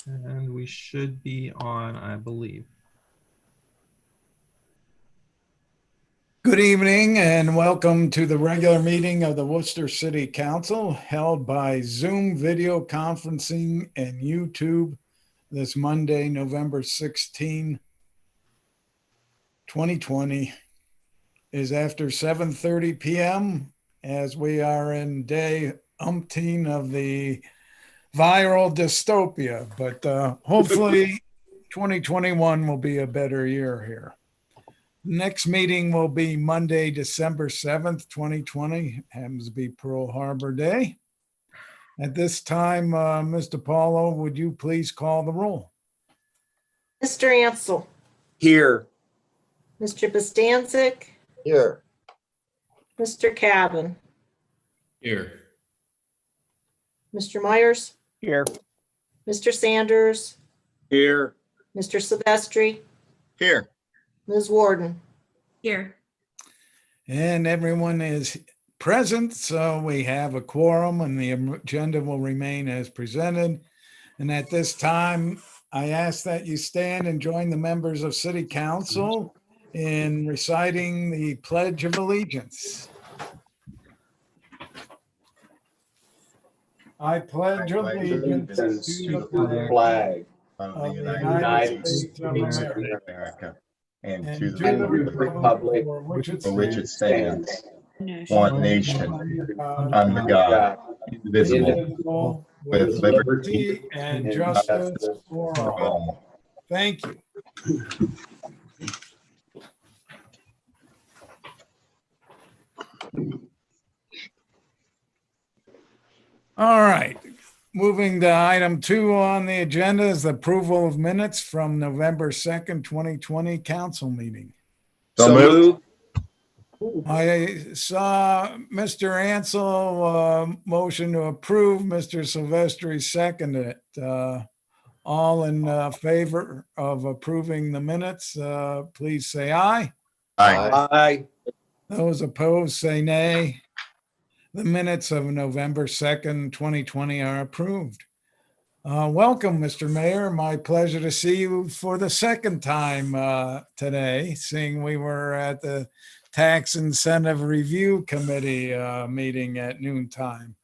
And we should be on, I believe. Good evening and welcome to the regular meeting of the Wooster City Council held by Zoom video conferencing and YouTube this Monday, November 16, 2020 is after 7:30 p.m. as we are in day umpteen of the viral dystopia, but hopefully 2021 will be a better year here. Next meeting will be Monday, December 7th, 2020. Happens to be Pearl Harbor Day. At this time, Mr. Paulo, would you please call the roll? Mr. Ansel. Here. Mr. Bostancic. Here. Mr. Cavan. Here. Mr. Myers. Here. Mr. Sanders. Here. Mr. Silvestri. Here. Ms. Warden. Here. And everyone is present, so we have a quorum and the agenda will remain as presented. And at this time, I ask that you stand and join the members of City Council in reciting the Pledge of Allegiance. I pledge allegiance to the flag of the United States of America and to the republic for which it stands, one nation, under God, indivisible, with liberty and justice for all. Thank you. All right. Moving to item 2 on the agenda is the approval of minutes from November 2nd, 2020 council meeting. So moved. I saw Mr. Ansel motion to approve, Mr. Silvestri seconded it. All in favor of approving the minutes, please say aye. Aye. Aye. Those opposed say nay. The minutes of November 2nd, 2020 are approved. Welcome, Mr. Mayor. My pleasure to see you for the second time today, seeing we were at the Tax Incentive Review Committee meeting at noontime,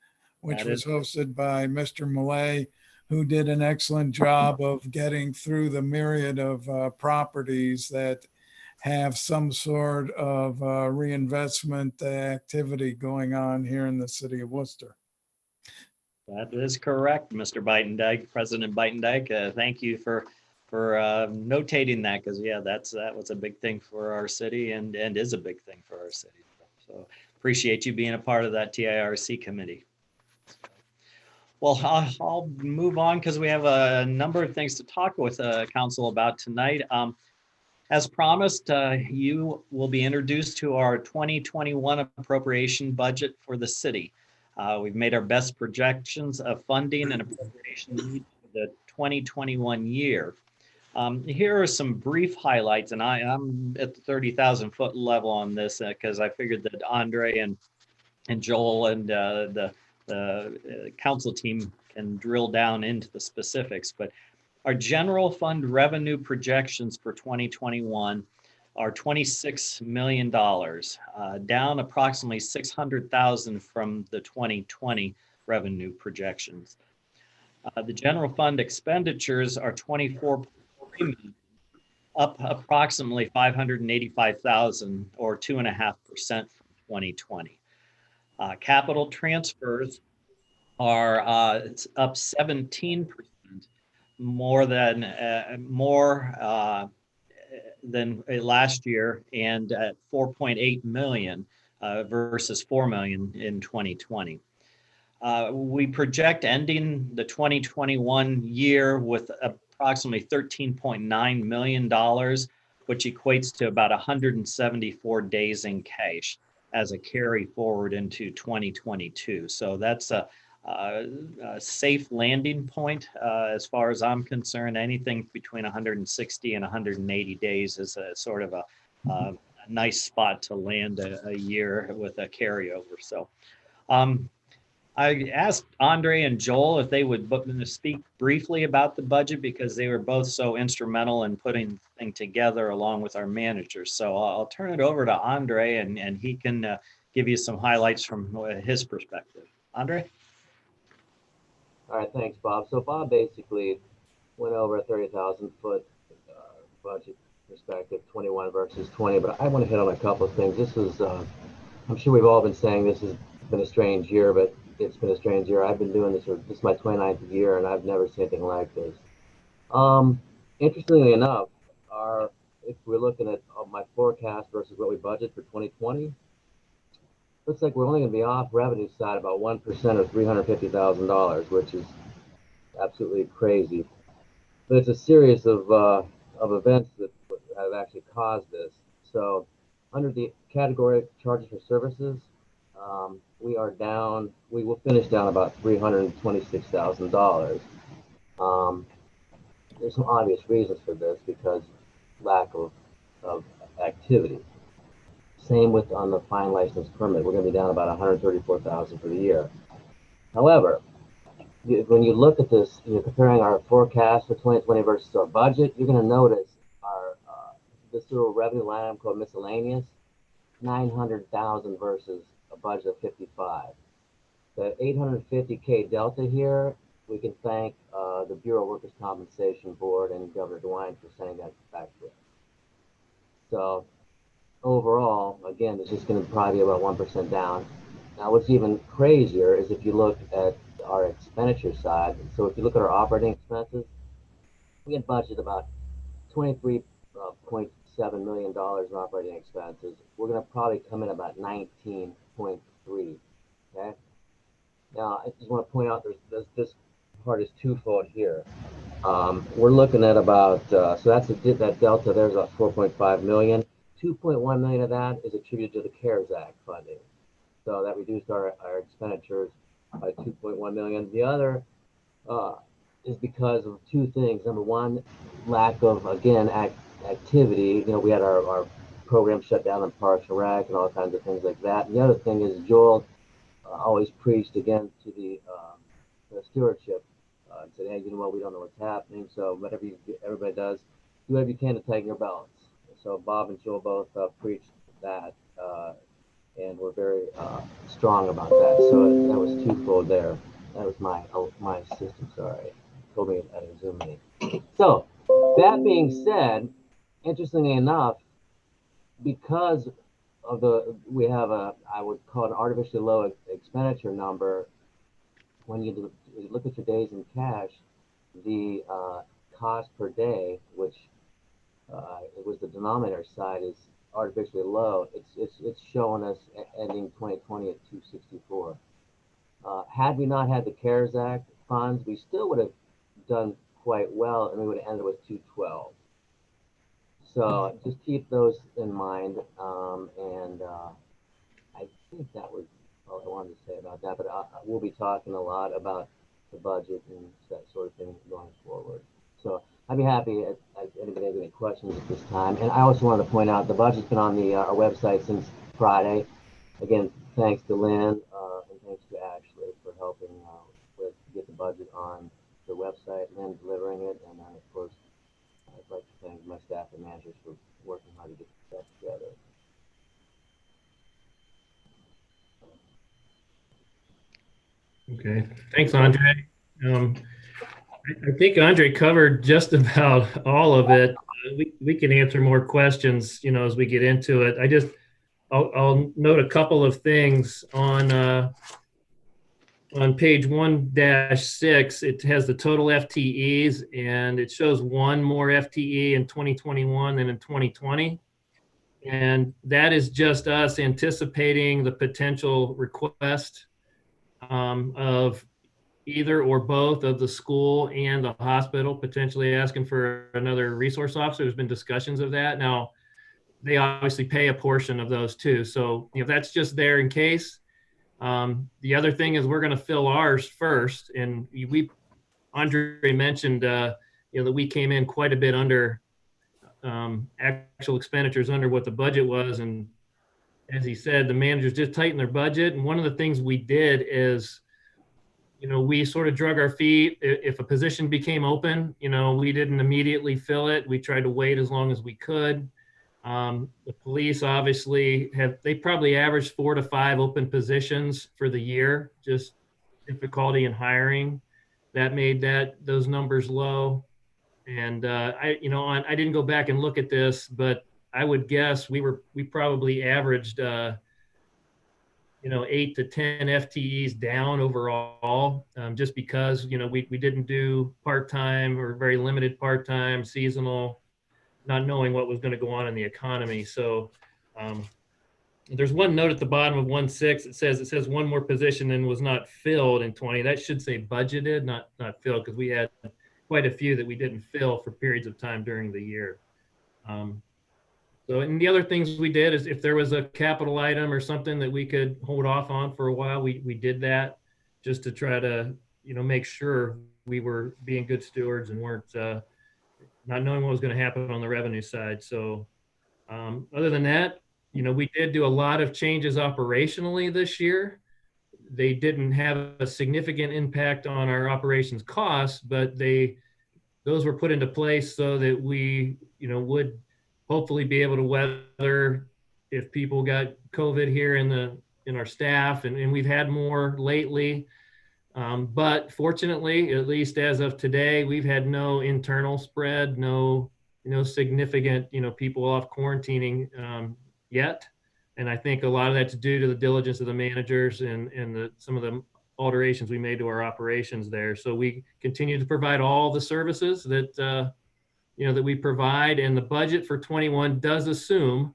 which was hosted by Mr. Millay, who did an excellent job of getting through the myriad of properties that have some sort of reinvestment activity going on here in the city of Worcester. That is correct, Mr. Beitendijk, President Beitendijk. Thank you for notating that, because that was a big thing for our city and is a big thing for our city. So appreciate you being a part of that TIRC committee. Well, I'll move on because we have a number of things to talk with council about tonight. As promised, you will be introduced to our 2021 appropriation budget for the city. We've made our best projections of funding and appropriation needs for the 2021 year. Here are some brief highlights, and I'm at the 30,000 foot level on this because I figured that Andre and Joel and the council team can drill down into the specifics, but our general fund revenue projections for 2021 are $26 million, down approximately 600,000 from the 2020 revenue projections. The general fund expenditures are 24.3 million, up approximately 585,000 or 2.5% from 2020. Capital transfers are up 17%. More than last year, and at 4.8 million versus 4 million in 2020. We project ending the 2021 year with approximately $13.9 million, which equates to about 174 days in cash as a carry forward into 2022. So that's a safe landing point as far as I'm concerned. Anything between 160 and 180 days is a sort of a nice spot to land a year with a carryover. So I asked Andre and Joel if they would speak briefly about the budget because they were both so instrumental in putting the thing together along with our managers. So I'll turn it over to Andre and he can give you some highlights from his perspective. Andre? All right, thanks, Bob. So Bob basically went over a 30,000 foot budget perspective, 21 versus 20, but I want to hit on a couple of things. This is, I'm sure we've all been saying this has been a strange year, but it's been a strange year. I've been doing this this is my 29th year, and I've never seen anything like this. Interestingly enough, if we're looking at my forecast versus what we budget for 2020, looks like we're only going to be off revenue side about 1% or $350,000, which is absolutely crazy. But it's a series of events that have actually caused this. So under the category of charges for services, we are down, we will finish down about $326,000. There's some obvious reasons for this because lack of activity. Same with on the fine license permit. We're going to be down about $134,000 for the year. However, when you look at this, you're comparing our forecast for 2020 versus our budget, you're going to notice our this little revenue line item called miscellaneous, 900,000 versus a budget of 55. The 850K delta here, we can thank the Bureau of Workers' Compensation Board and Governor DeWine for sending that back to us. So overall, again, it's just going to probably be about 1% down. Now, what's even crazier is if you look at our expenditure side. So if you look at our operating expenses, we had budgeted about $23.7 million in operating expenses. We're going to probably come in about 19.3. Okay. Now, I just want to point out this part is twofold here. We're looking at about so that delta there's about 4.5 million. 2.1 million of that is attributed to the CARES Act funding. So that reduced our expenditures by 2.1 million. The other is because of two things. Number one, lack of, again, activity. You know, we had our program shut down in Parks and Rec and all kinds of things like that. And the other thing is Joel always preached again to the stewardship and said, hey, you know what, we don't know what's happening. So whatever everybody does, do whatever you can to tighten your belts. So Bob and Joel both preached that. And we're very strong about that. So that was twofold there. That was my assistant, sorry, told me at a Zoom meeting. So that being said, interestingly enough, because of we have I would call it an artificially low expenditure number. When you look at your days in cash, the cost per day, which it was the denominator side, is artificially low. It's showing us ending 2020 at 264. Had we not had the CARES Act funds, we still would have done quite well, and we would have ended with 212. So just keep those in mind. And I think that was all I wanted to say about that. But we'll be talking a lot about the budget and that sort of thing going forward. So I'd be happy if anybody has any questions at this time. And I also wanted to point out the budget's been on our website since Friday. Again, thanks to Lynn and thanks to Ashley for helping get the budget on the website, Lynn delivering it, and then of course I'd like to thank my staff and managers for working hard to get that together. Okay, thanks, Andre. I think Andre covered just about all of it. We can answer more questions, you know, as we get into it. I'll note a couple of things on page 1-6. It has the total FTEs, and it shows one more FTE in 2021 than in 2020. And that is just us anticipating the potential request of either or both of the school and the hospital potentially asking for another resource officer. There's been discussions of that. Now, they obviously pay a portion of those too. So, you know, that's just there in case. The other thing is we're going to fill ours first. And Andre mentioned, you know, that we came in quite a bit under actual expenditures under what the budget was. And as he said, the managers just tightened their budget. And one of the things we did is we sort of drug our feet. If a position became open, we didn't immediately fill it. We tried to wait as long as we could. The police obviously they probably averaged 4 to 5 open positions for the year, just difficulty in hiring. That made those numbers low. And I didn't go back and look at this, but I would guess we probably averaged 8 to 10 FTEs down overall, just because we didn't do part-time or very limited part-time, seasonal, not knowing what was going to go on in the economy. So there's one note at the bottom of 1.6. It says one more position and was not filled in 20. That should say budgeted, not filled, because we had quite a few that we didn't fill for periods of time during the year. And the other things we did is if there was a capital item or something that we could hold off on for a while, we did that just to try to, make sure we were being good stewards and weren't not knowing what was going to happen on the revenue side. So other than that, we did do a lot of changes operationally this year. They didn't have a significant impact on our operations costs, but those were put into place so that we, would hopefully be able to weather if people got COVID here in our staff, and we've had more lately. But fortunately, at least as of today, we've had no internal spread, no significant, people off quarantining yet. And I think a lot of that's due to the diligence of the managers and some of the alterations we made to our operations there. So we continue to provide all the services that that we provide, and the budget for 21 does assume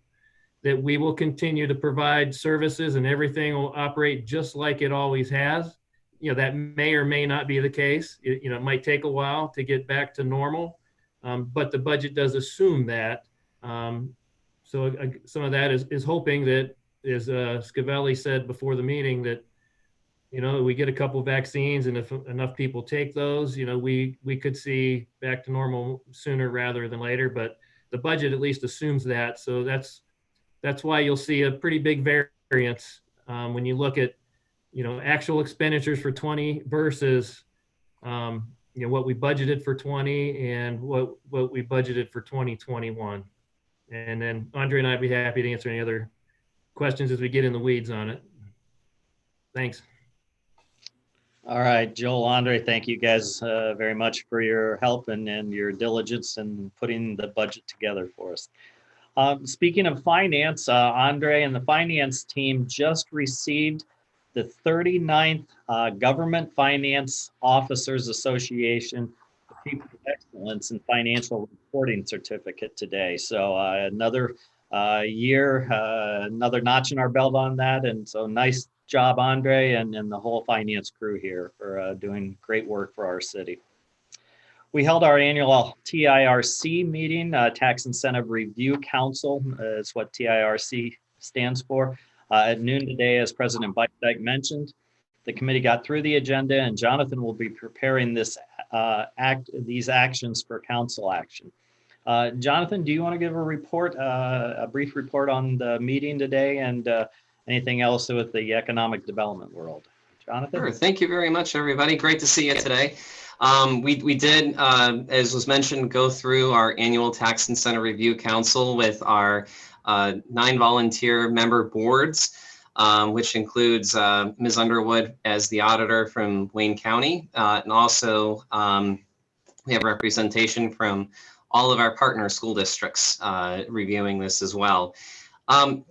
that we will continue to provide services and everything will operate just like it always has. That may or may not be the case. It might take a while to get back to normal, but the budget does assume that. So some of that is hoping that, as Scavelli said before the meeting, that we get a couple of vaccines, and if enough people take those, we could see back to normal sooner rather than later. But the budget at least assumes that. So that's why you'll see a pretty big variance when you look at actual expenditures for 20 versus what we budgeted for 20 and what we budgeted for 2021. And then Andre and I'd be happy to answer any other questions as we get in the weeds on it. Thanks. All right, Joel, Andre, thank you guys very much for your help and your diligence in putting the budget together for us. Speaking of finance, Andre and the finance team just received the 39th Government Finance Officers Association People of Excellence in Financial Reporting Certificate today. So another year, another notch in our belt on that. And so nice job, Andre, and the whole finance crew here for doing great work for our city. We held our annual TIRC meeting, Tax Incentive Review Council is what TIRC stands for, at noon today, as President Biden mentioned. The committee got through the agenda, and Jonathan will be preparing these actions for council action. Jonathan, do you want to give a report, a brief report on the meeting today and anything else with the economic development world? Jonathan? Sure. Thank you very much, everybody. Great to see you today. We did, as was mentioned, go through our annual Tax Incentive Review Council with our 9 volunteer member boards, which includes Ms. Underwood as the auditor from Wayne County. And also we have representation from all of our partner school districts reviewing this as well.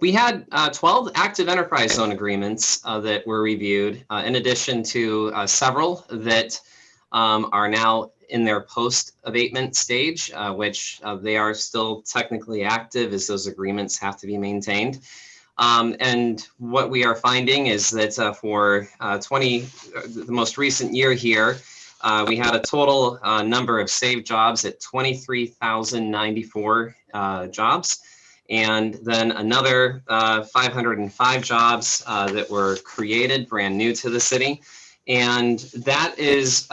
We had 12 active enterprise zone agreements that were reviewed, in addition to several that are now in their post-abatement stage, which they are still technically active as those agreements have to be maintained. And what we are finding is that for the most recent year here, we had a total number of saved jobs at 23,094 jobs. And then another 505 jobs that were created brand new to the city. And that is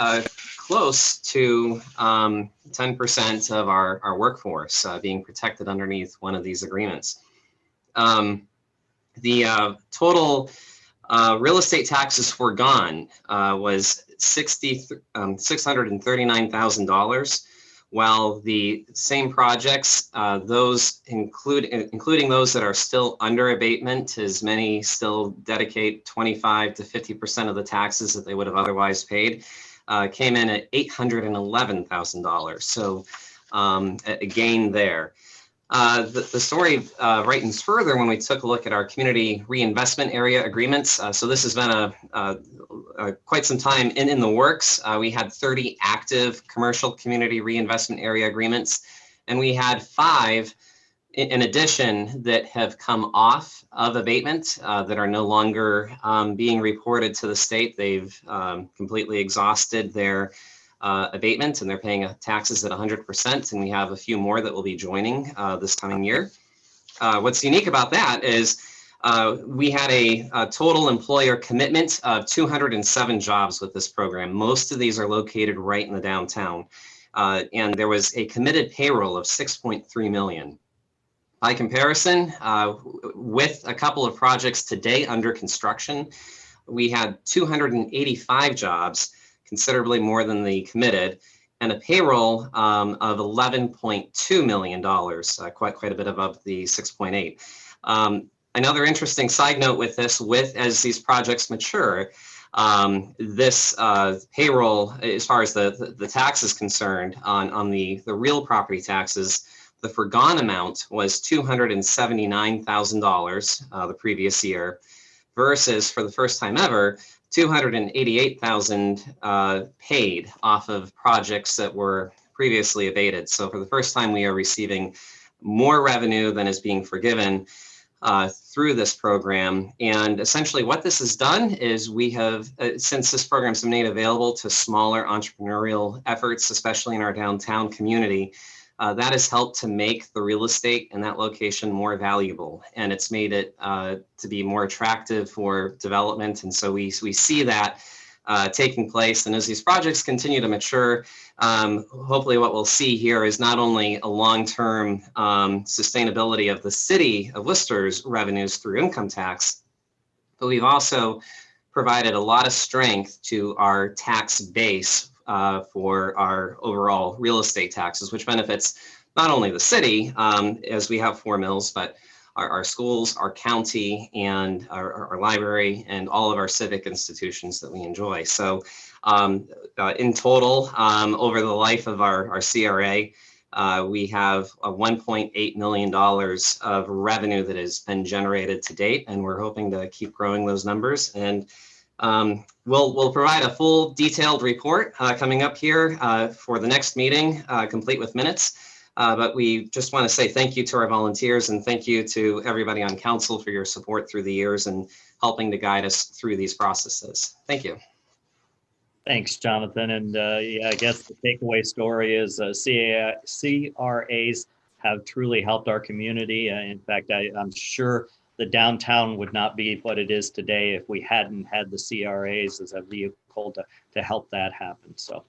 close to 10% of our workforce being protected underneath one of these agreements. The total real estate taxes foregone was $639,000, while the same projects, those including those that are still under abatement, as many still dedicate 25 to 50% of the taxes that they would have otherwise paid, came in at $811,000. So a gain there. The story brightens further when we took a look at our community reinvestment area agreements. So this has been quite some time in the works. We had 30 active commercial community reinvestment area agreements, and we had 5 in addition that have come off of abatement that are no longer being reported to the state. They've completely exhausted their abatement, and they're paying taxes at 100%, and we have a few more that will be joining this coming year. What's unique about that is we had a total employer commitment of 207 jobs with this program. Most of these are located right in the downtown, and there was a committed payroll of 6.3 million. By comparison, with a couple of projects today under construction, we had 285 jobs, considerably more than the committed, and a payroll of $11.2 million, quite a bit above the 6.8. Another interesting side note with this, as these projects mature, this payroll, as far as the tax is concerned, on the real property taxes, the forgone amount was $279,000 the previous year, versus, for the first time ever, $288,000 paid off of projects that were previously abated. So for the first time, we are receiving more revenue than is being forgiven through this program. And essentially what this has done is we have, since this program's been made available to smaller entrepreneurial efforts, especially in our downtown community, that has helped to make the real estate in that location more valuable, and it's made it to be more attractive for development. And so we see that taking place. And as these projects continue to mature, hopefully what we'll see here is not only a long-term sustainability of the city of Worcester's revenues through income tax, but we've also provided a lot of strength to our tax base for our overall real estate taxes, which benefits not only the city, as we have 4 mills, but our schools, our county, and our library, and all of our civic institutions that we enjoy. So in total, over the life of our CRA, we have $1.8 million of revenue that has been generated to date, and we're hoping to keep growing those numbers. And we'll provide a full detailed report coming up here for the next meeting, complete with minutes. But we just want to say thank you to our volunteers, and thank you to everybody on council for your support through the years and helping to guide us through these processes. Thank you. Thanks, Jonathan. And yeah, I guess the takeaway story is CRAs have truly helped our community. In fact, I'm sure the downtown would not be what it is today if we hadn't had the CRAs as a vehicle to help that happen. So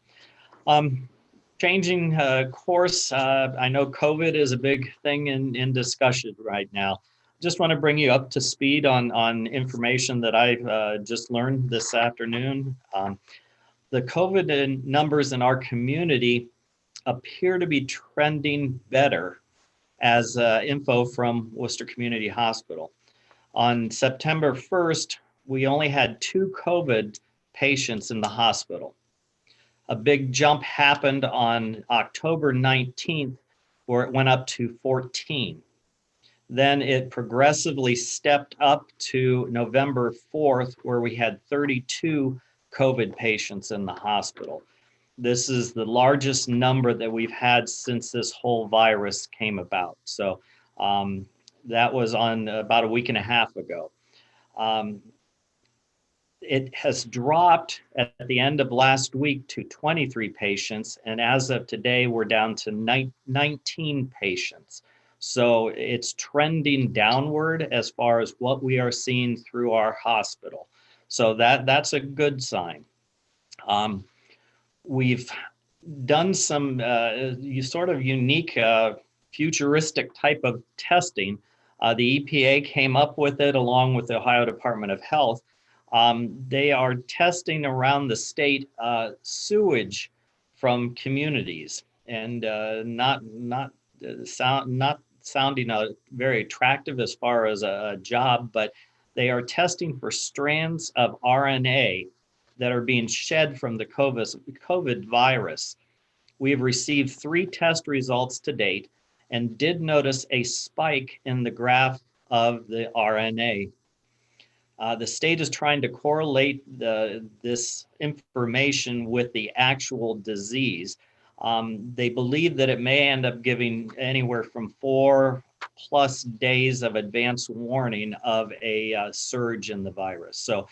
changing course, I know COVID is a big thing in discussion right now. Just want to bring you up to speed on information that I just learned this afternoon. The COVID numbers in our community appear to be trending better, as info from Worcester Community Hospital. On September 1st, we only had 2 COVID patients in the hospital. A big jump happened on October 19th, where it went up to 14. Then it progressively stepped up to November 4th, where we had 32 COVID patients in the hospital. This is the largest number that we've had since this whole virus came about. So that was on about a week and a half ago. It has dropped at the end of last week to 23 patients. And as of today, we're down to 19 patients. So it's trending downward as far as what we are seeing through our hospital. So that's a good sign. We've done some sort of unique futuristic type of testing. The EPA came up with it along with the Ohio Department of Health They are testing around the state sewage from communities, and not sounding very attractive as far as a job, but they are testing for strands of RNA that are being shed from the COVID virus. We have received 3 test results to date and did notice a spike in the graph of the RNA. The state is trying to correlate this information with the actual disease. They believe that it may end up giving anywhere from 4+ days of advance warning of a surge in the virus. So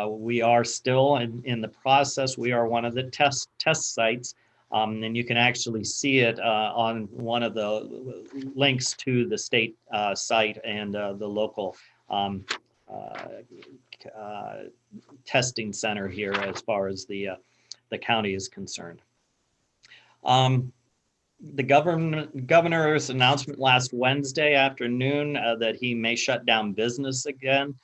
we are still in the process. We are one of the test sites, and you can actually see it on one of the links to the state site and the local testing center here as far as the county is concerned. The governor's announcement last Wednesday afternoon that he may shut down business again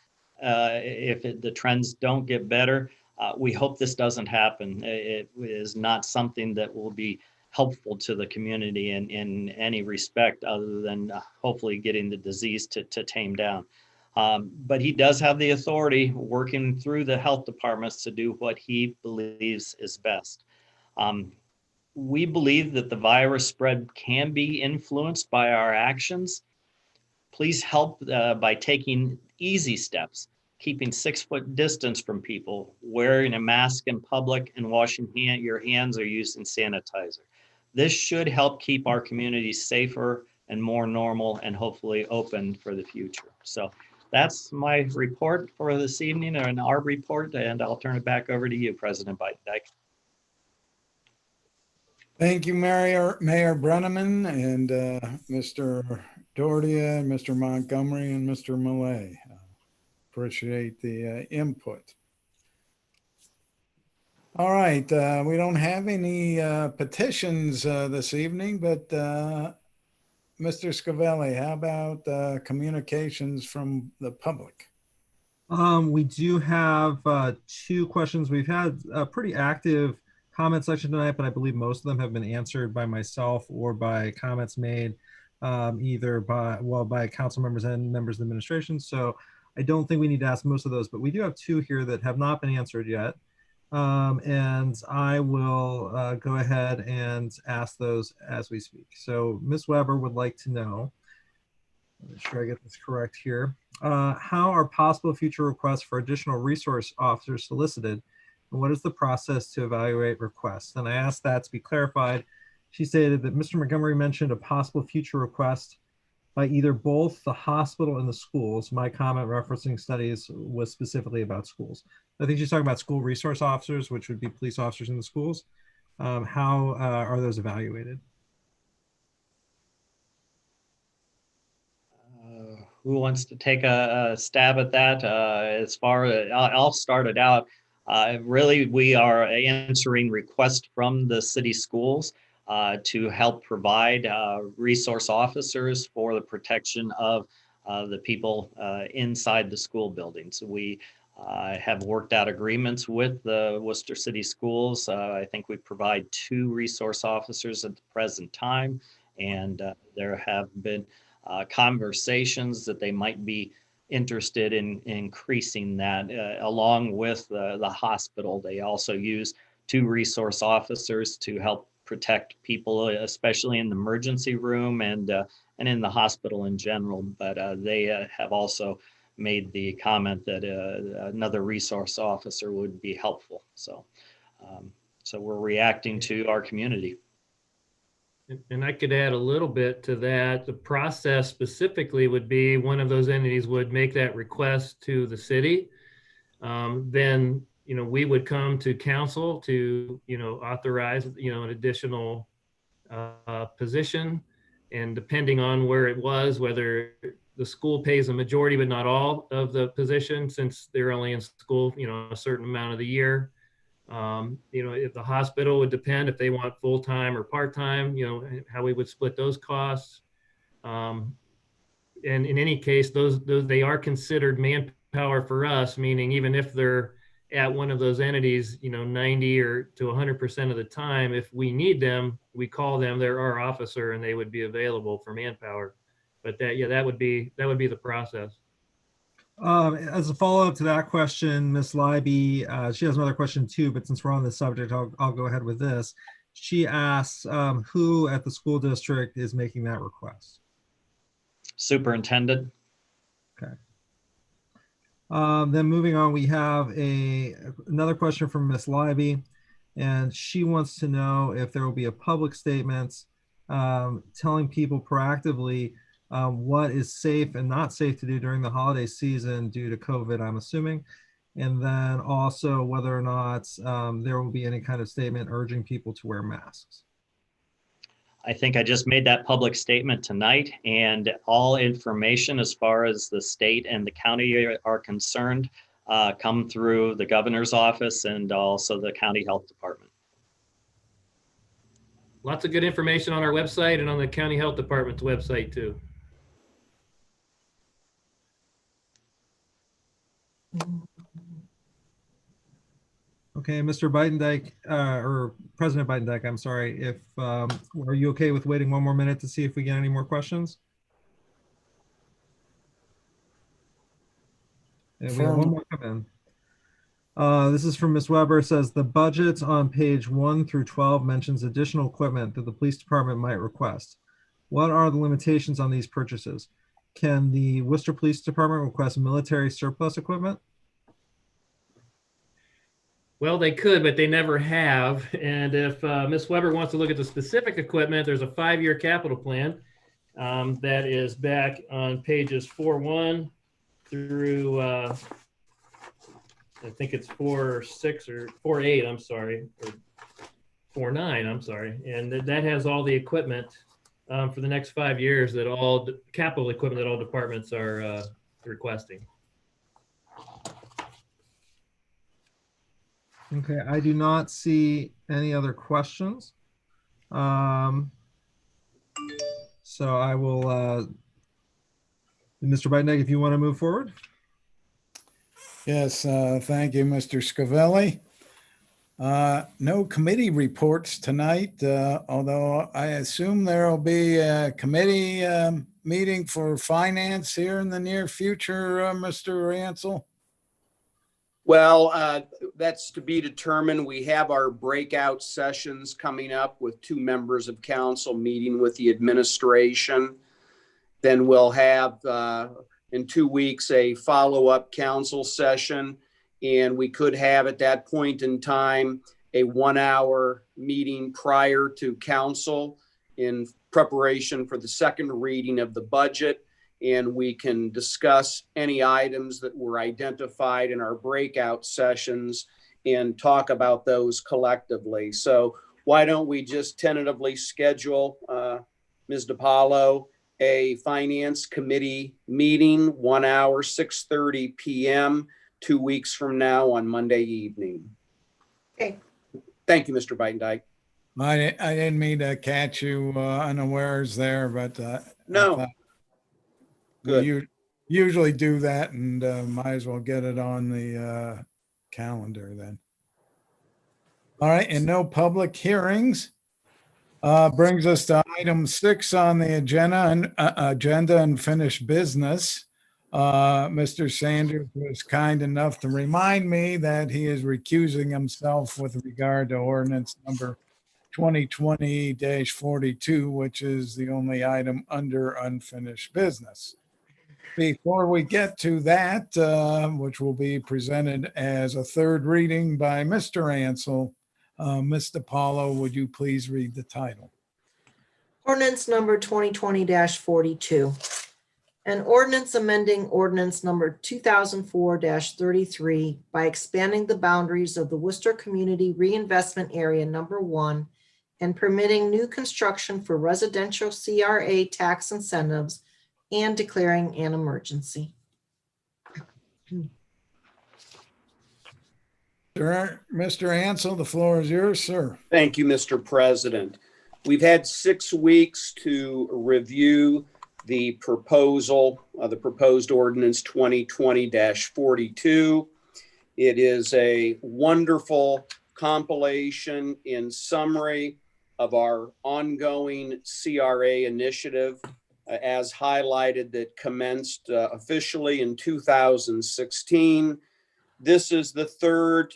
if the trends don't get better. We hope this doesn't happen. It is not something that will be helpful to the community in any respect other than hopefully getting the disease to tame down. But he does have the authority working through the health departments to do what he believes is best. We believe that the virus spread can be influenced by our actions. Please help by taking easy steps, keeping 6-foot distance from people, wearing a mask in public, and washing your hands or using sanitizer. This should help keep our communities safer and more normal and hopefully open for the future. So that's my report for this evening, and our report, and I'll turn it back over to you, President Biden-Dyke. Thank you, Mayor Brenneman and Mr. Doherty, and Mr. Montgomery, and Mr. Millay. Appreciate the input. All right, we don't have any petitions this evening, but Mr. Scavelli, how about communications from the public? We do have 2 questions. We've had a pretty active comment section tonight, but I believe most of them have been answered by myself or by comments made either by council members and members of the administration. So I don't think we need to ask most of those, but we do have 2 here that have not been answered yet. And I will go ahead and ask those as we speak. So Ms. Weber would like to know, make sure I get this correct here, how are possible future requests for additional resource officers solicited? And what is the process to evaluate requests? And I asked that to be clarified. She stated that Mr. Montgomery mentioned a possible future request by either both the hospital and the schools. My comment referencing studies was specifically about schools. I think she's talking about school resource officers, which would be police officers in the schools. How are those evaluated? Who wants to take a stab at that? As far as I'll start it out. Really, we are answering requests from the city schools to help provide resource officers for the protection of the people inside the school buildings. We have worked out agreements with the Worcester City Schools. I think we provide 2 resource officers at the present time, and there have been conversations that they might be interested in increasing that along with the hospital. They also use 2 resource officers to help protect people, especially in the emergency room and in the hospital in general. But they have also made the comment that another resource officer would be helpful. So we're reacting to our community. And I could add a little bit to that. The process specifically would be one of those entities would make that request to the city. Then, we would come to council to, authorize, an additional position. And depending on where it was, whether the school pays a majority, but not all of the position, since they're only in school, a certain amount of the year. If the hospital would depend if they want full-time or part-time, how we would split those costs. And in any case, those they are considered manpower manpower for us, meaning even if they're at one of those entities, 90 or to 100% of the time, if we need them, we call them, they're our officer, and they would be available for manpower. But that would be the process. As a follow-up to that question, Ms. Leiby, she has another question too, but since we're on this subject, I'll go ahead with this. She asks, who at the school district is making that request? Superintendent. Okay. Then moving on, we have another question from Ms. Leiby, and she wants to know if there will be a public statement telling people proactively what is safe and not safe to do during the holiday season due to COVID, I'm assuming. And then also whether or not there will be any kind of statement urging people to wear masks. I think I just made that public statement tonight, and all information as far as the state and the county are concerned come through the governor's office and also the county health department. Lots of good information on our website and on the county health department's website too. Okay, Mr. Beitendijk, or President Beitendijk, I'm sorry, are you okay with waiting one more minute to see if we get any more questions? And we have one more come in. This is from Ms. Weber. Says the budget on page 1 through 12 mentions additional equipment that the police department might request. What are the limitations on these purchases? Can the Worcester Police Department request military surplus equipment? Well, they could, but they never have. And if Ms. Weber wants to look at the specific equipment, there's a 5-year capital plan that is back on pages 4.1 through, I think it's 4.6 or 4.8, I'm sorry, or 4.9, I'm sorry. And that has all the equipment for the next 5 years that all capital equipment that all departments are requesting. Okay, I do not see any other questions. So I will, Mr. Beitendijk, if you want to move forward. Yes, thank you, Mr. Scavelli. No committee reports tonight, although I assume there will be a committee meeting for finance here in the near future, Mr. Ansel. Well, that's to be determined. We have our breakout sessions coming up with 2 members of council meeting with the administration. Then we'll have in 2 weeks a follow-up council session, and we could have at that point in time a 1-hour meeting prior to council in preparation for the second reading of the budget. And we can discuss any items that were identified in our breakout sessions and talk about those collectively. So why don't we just tentatively schedule, Ms. DiPaolo, a finance committee meeting, 1 hour, 6:30 p.m., 2 weeks from now on Monday evening. Okay. Thank you, Mr. Beitendijk. I didn't mean to catch you unawares there, but No. Good. you usually do that, and might as well get it on the calendar then. All right, and no public hearings. Brings us to item 6 on the agenda, unfinished business. Mr. Sanders was kind enough to remind me that he is recusing himself with regard to ordinance number 2020-42, which is the only item under unfinished business. Before we get to that, which will be presented as a third reading by Mr. Ansel, Ms. DiPaolo, would you please read the title? Ordinance number 2020-42. An ordinance amending ordinance number 2004-33 by expanding the boundaries of the Worcester Community Reinvestment Area Number 1 and permitting new construction for residential CRA tax incentives and declaring an emergency. Mr. Ansel, the floor is yours, sir. Thank you, Mr. President. We've had 6 weeks to review the proposal, the proposed ordinance 2020-42. It is a wonderful compilation in summary of our ongoing CRA initiative, as highlighted, that commenced officially in 2016. This is the third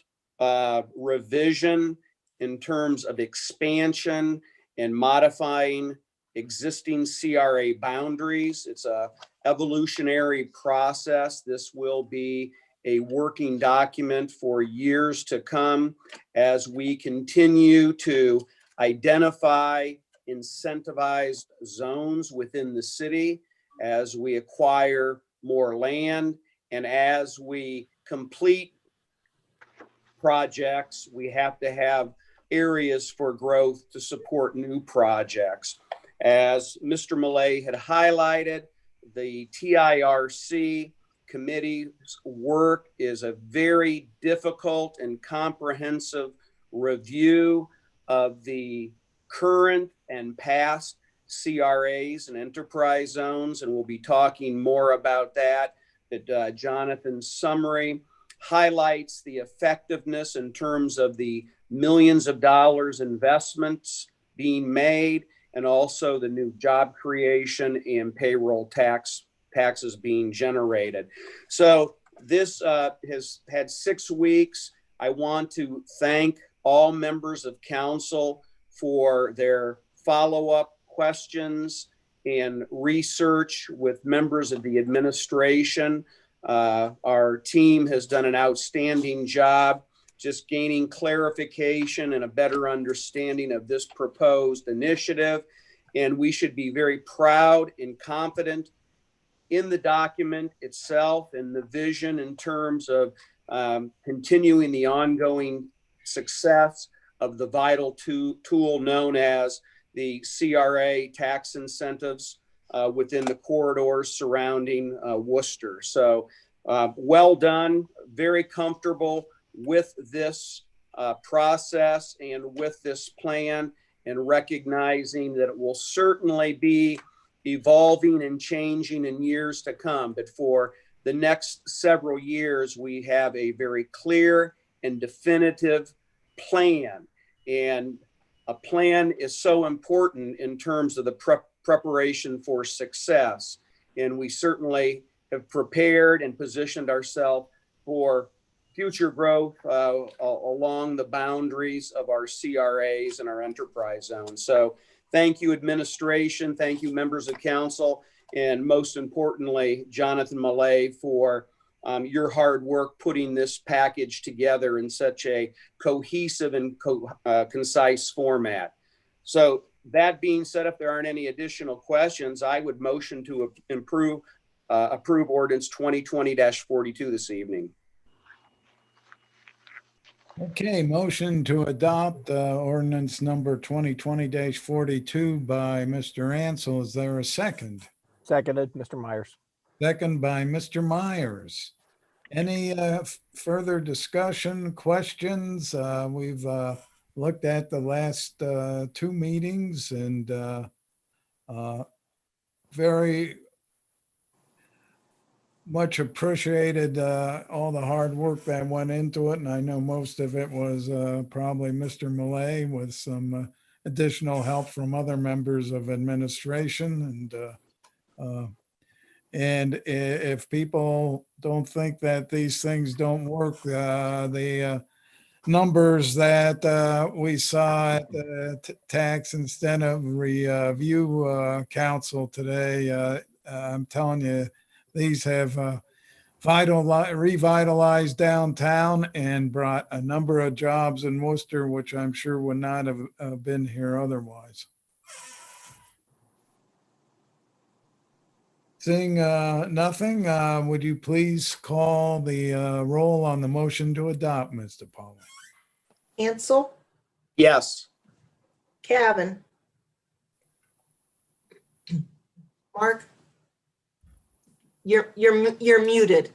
revision in terms of expansion and modifying existing CRA boundaries. It's a evolutionary process. This will be a working document for years to come as we continue to identify incentivized zones within the city, as we acquire more land, and as we complete projects, we have to have areas for growth to support new projects. As Mr. Millay had highlighted, the TIRC committee's work is a very difficult and comprehensive review of the current and past CRAs and enterprise zones, and we'll be talking more about that. That Jonathan's summary highlights the effectiveness in terms of the millions of dollars investments being made, and also the new job creation and payroll taxes being generated. So this has had 6 weeks. I want to thank all members of council for their follow-up questions and research with members of the administration. Our team has done an outstanding job just gaining clarification and a better understanding of this proposed initiative. And we should be very proud and confident in the document itself and the vision in terms of continuing the ongoing success of the vital tool known as the CRA tax incentives within the corridors surrounding Wooster. So well done, very comfortable with this process and with this plan, and recognizing that it will certainly be evolving and changing in years to come. But for the next several years, we have a very clear and definitive plan. And a plan is so important in terms of the preparation for success. And we certainly have prepared and positioned ourselves for future growth along the boundaries of our CRAs and our enterprise zones. So thank you, administration. Thank you, members of council. And most importantly, Jonathan Millay, for your hard work putting this package together in such a cohesive and concise format. So that being said, if there aren't any additional questions, I would motion to approve ordinance 2020-42 this evening. Okay, motion to adopt ordinance number 2020-42 by Mr. Ansel. Is there a second? Seconded, Mr. Myers. Second by Mr. Myers. Any further discussion, questions? We've looked at the last 2 meetings and very much appreciated all the hard work that went into it. And I know most of it was probably Mr. Millay with some additional help from other members of administration. And if people don't think that these things don't work, the numbers that we saw at the Tax Incentive Review Council today, I'm telling you, these have revitalized downtown and brought a number of jobs in Worcester, which I'm sure would not have been here otherwise. Seeing nothing, would you please call the roll on the motion to adopt, Mr. Paul? Ansel, Yes. Cavan, Mark, you're muted.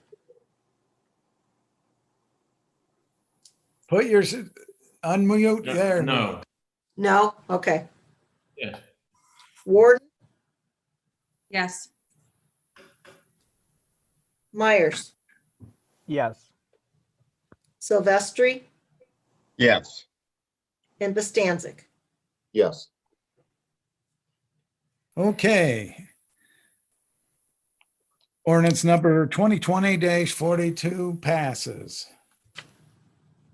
Put your unmute there. No. No? Okay. Yeah. Warden, Yes. Myers, Yes. Silvestri, Yes. and Bostancic. Yes. Okay. Ordinance number 2020-42 passes.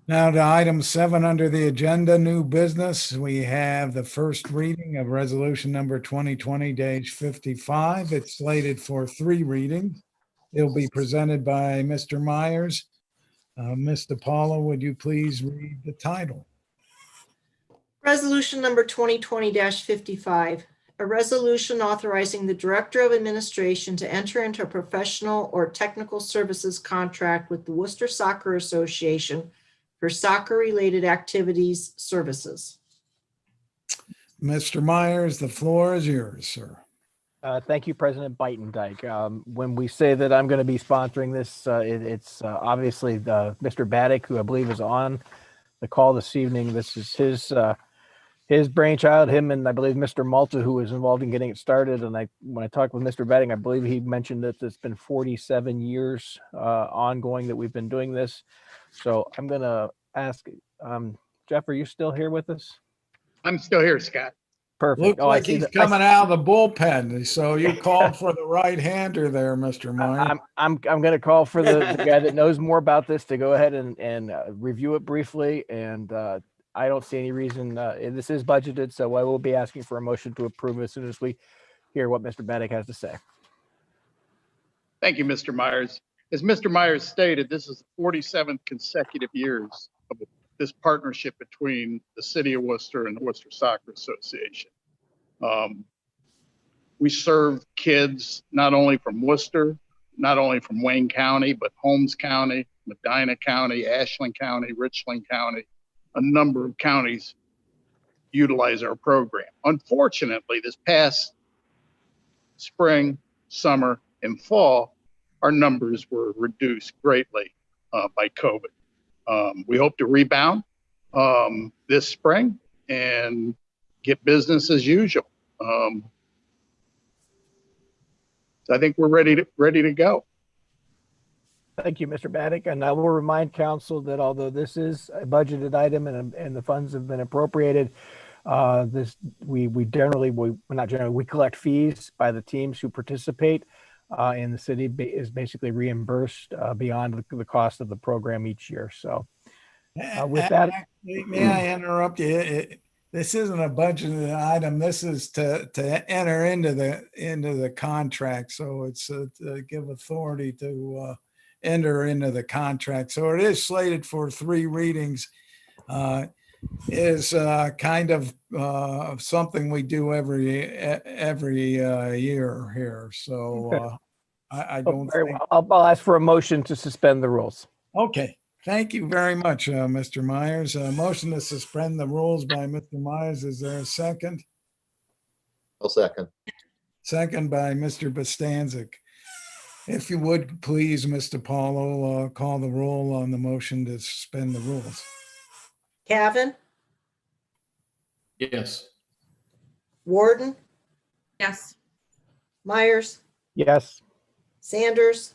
Now to item 7 under the agenda, new business. We have the first reading of resolution number 2020-55. It's slated for 3 readings. It'll be presented by Mr. Myers. Mr. Paula, would you please read the title? Resolution number 2020-55, a resolution authorizing the Director of Administration to enter into a professional or technical services contract with the Worcester Soccer Association for soccer-related activities services. Mr. Myers, the floor is yours, sir. Thank you, President Beitendijk. When we say that I'm going to be sponsoring this, it's obviously Mr. Baddick, who I believe is on the call this evening. This is his brainchild, him and I believe Mr. Malta, who was involved in getting it started. And when I talked with Mr. Baddick, I believe he mentioned that it's been 47 years ongoing that we've been doing this. So I'm going to ask, Jeff, are you still here with us? I'm still here, Scott. Perfect. Looks I like see he's that- coming out of the bullpen. So you called for the right-hander there, Mr. Myers. I'm going to call for the guy that knows more about this to go ahead and review it briefly. And I don't see any reason. This is budgeted, so I will be asking for a motion to approve as soon as we hear what Mr. Baddick has to say. Thank you, Mr. Myers. As Mr. Myers stated, this is the 47th consecutive years of this partnership between the City of Worcester and the Worcester Soccer Association. We serve kids not only from Worcester, not only from Wayne County, but Holmes County, Medina County, Ashland County, Richland County. A number of counties utilize our program. Unfortunately, this past spring, summer, and fall, our numbers were reduced greatly by COVID. We hope to rebound this spring and get business as usual. So I think we're ready to go. Thank you, Mr. Baddick. And I will remind council that although this is a budgeted item and the funds have been appropriated, we collect fees by the teams who participate, and the city is basically reimbursed beyond the cost of the program each year. So with that, may I interrupt you? This isn't a budgeted item. This is to enter into the contract. So it's to give authority to enter into the contract. So it is slated for 3 readings. Is kind of something we do every year here. So I don't very think. well. I'll ask for a motion to suspend the rules. Okay. Thank you very much, Mr. Myers. Motion to suspend the rules by Mr. Myers. Is there a second? I'll second. Second by Mr. Bostancic. If you would, please, Mr. Paulo, call the roll on the motion to suspend the rules. Cavan, Yes. Warden, Yes. Myers, Yes. Sanders,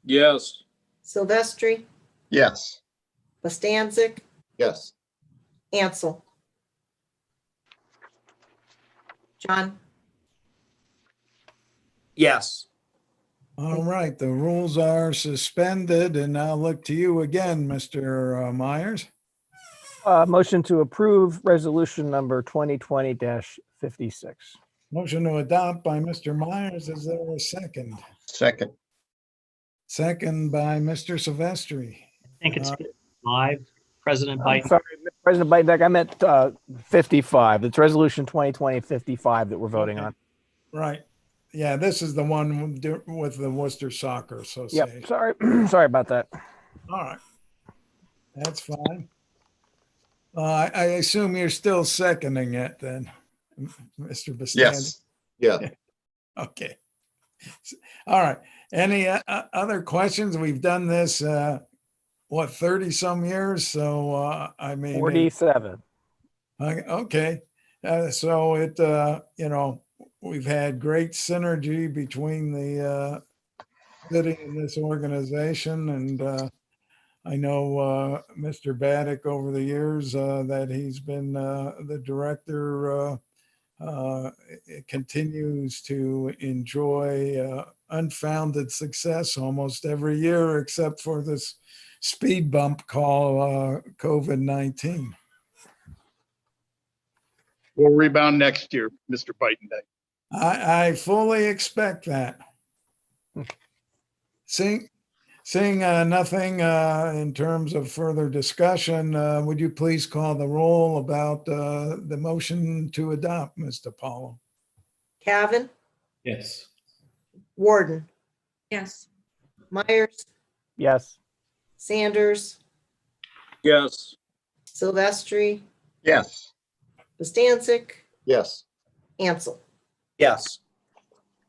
Yes. Silvestri, Yes. Bostancic, Yes. Ansel. John, Yes. All right, the rules are suspended, and I'll look to you again, Mr. Myers. Motion to approve resolution number 2020-56. Motion to adopt by Mr. Myers. Is there a second? Second. Second by Mr. Silvestri. I think it's live, President I'm Biden. sorry, President Biden, I meant 55. It's resolution 2020-55 that we're voting on. Right. Yeah, this is the one with the Worcester Soccer Association. Yep. Sorry. Sorry about that. All right. That's fine. I assume you're still seconding it then, Mr. Bostancic? Yes. Yeah. Okay. All right. Any other questions? We've done this, 30 some years? So, I mean. 47. Okay. So it, we've had great synergy between the city and this organization. And I know Mr. Baddick over the years that he's been the director continues to enjoy unfounded success almost every year, except for this speed bump called COVID-19. We'll rebound next year, Mr. Bidendijk. I fully expect that. Seeing nothing in terms of further discussion, would you please call the roll about the motion to adopt, Mr. Paulo? Cavan, Yes. Warden, Yes. Myers, Yes. Sanders, Yes. Silvestri, Yes. Bostancic, Yes. Ansel. Yes.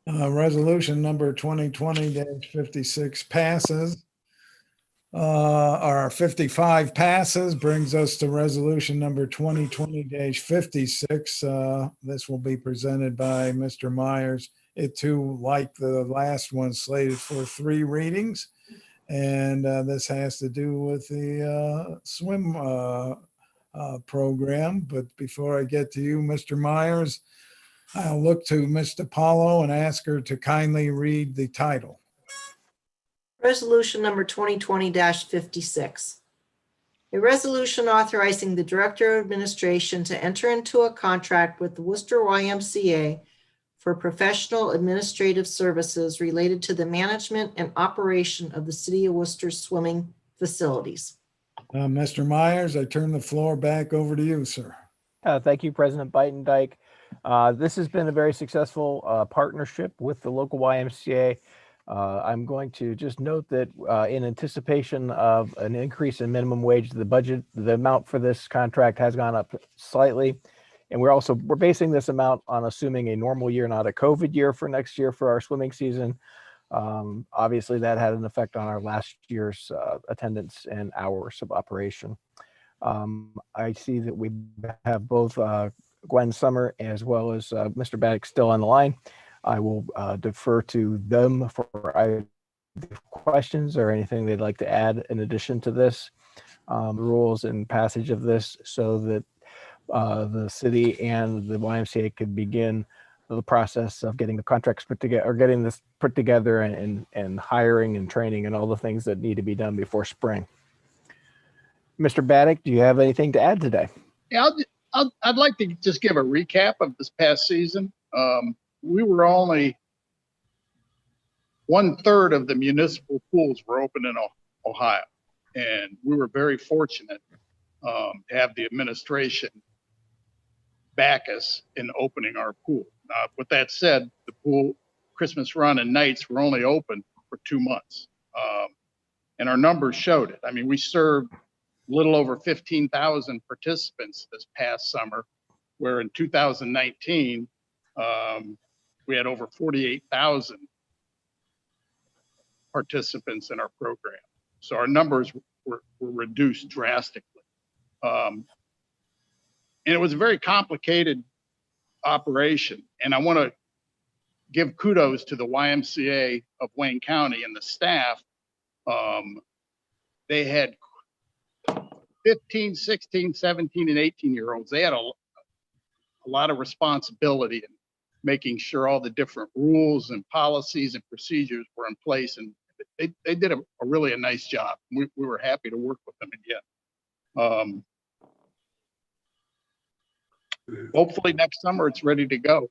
Resolution number 2020-56 passes. Our 55 passes, brings us to resolution number 2020-56. This will be presented by Mr. Myers. It too, like the last one, slated for 3 readings. And this has to do with the swim program. But before I get to you, Mr. Myers, I'll look to Mr. Paulo and ask her to kindly read the title. Resolution number 2020-56. A resolution authorizing the Director of Administration to enter into a contract with the Wooster YMCA for professional administrative services related to the management and operation of the City of Worcester swimming facilities. Mr. Myers, I turn the floor back over to you, sir. Thank you, President Bidendijk. This has been a very successful partnership with the local YMCA. I'm going to just note that in anticipation of an increase in minimum wage, the amount for this contract has gone up slightly. And we're basing this amount on assuming a normal year, not a COVID year for next year for our swimming season. Obviously that had an effect on our last year's attendance and hours of operation. I see that we have both Gwen Summer as well as Mr. Baddick still on the line. I will defer to them for either questions or anything they'd like to add in addition to this, rules and passage of this, so that the city and the YMCA could begin the process of getting the contracts put together, or getting this put together, and hiring and training and all the things that need to be done before spring. Mr. Baddick, do you have anything to add today? Yeah, I'd like to just give a recap of this past season. We were only 1/3 of the municipal pools were open in Ohio, and we were very fortunate to have the administration back us in opening our pool. With that said, the pool Christmas run and nights were only open for 2 months, and our numbers showed it. I mean, we served a little over 15,000 participants this past summer, where in 2019 we had over 48,000 participants in our program. So our numbers were reduced drastically. And it was a very complicated operation. And I want to give kudos to the YMCA of Wayne County and the staff. They had 15, 16, 17, and 18-year-olds. They had a lot of responsibility in making sure all the different rules and policies and procedures were in place. And they did a really nice job. We were happy to work with them again. Hopefully next summer it's ready to go.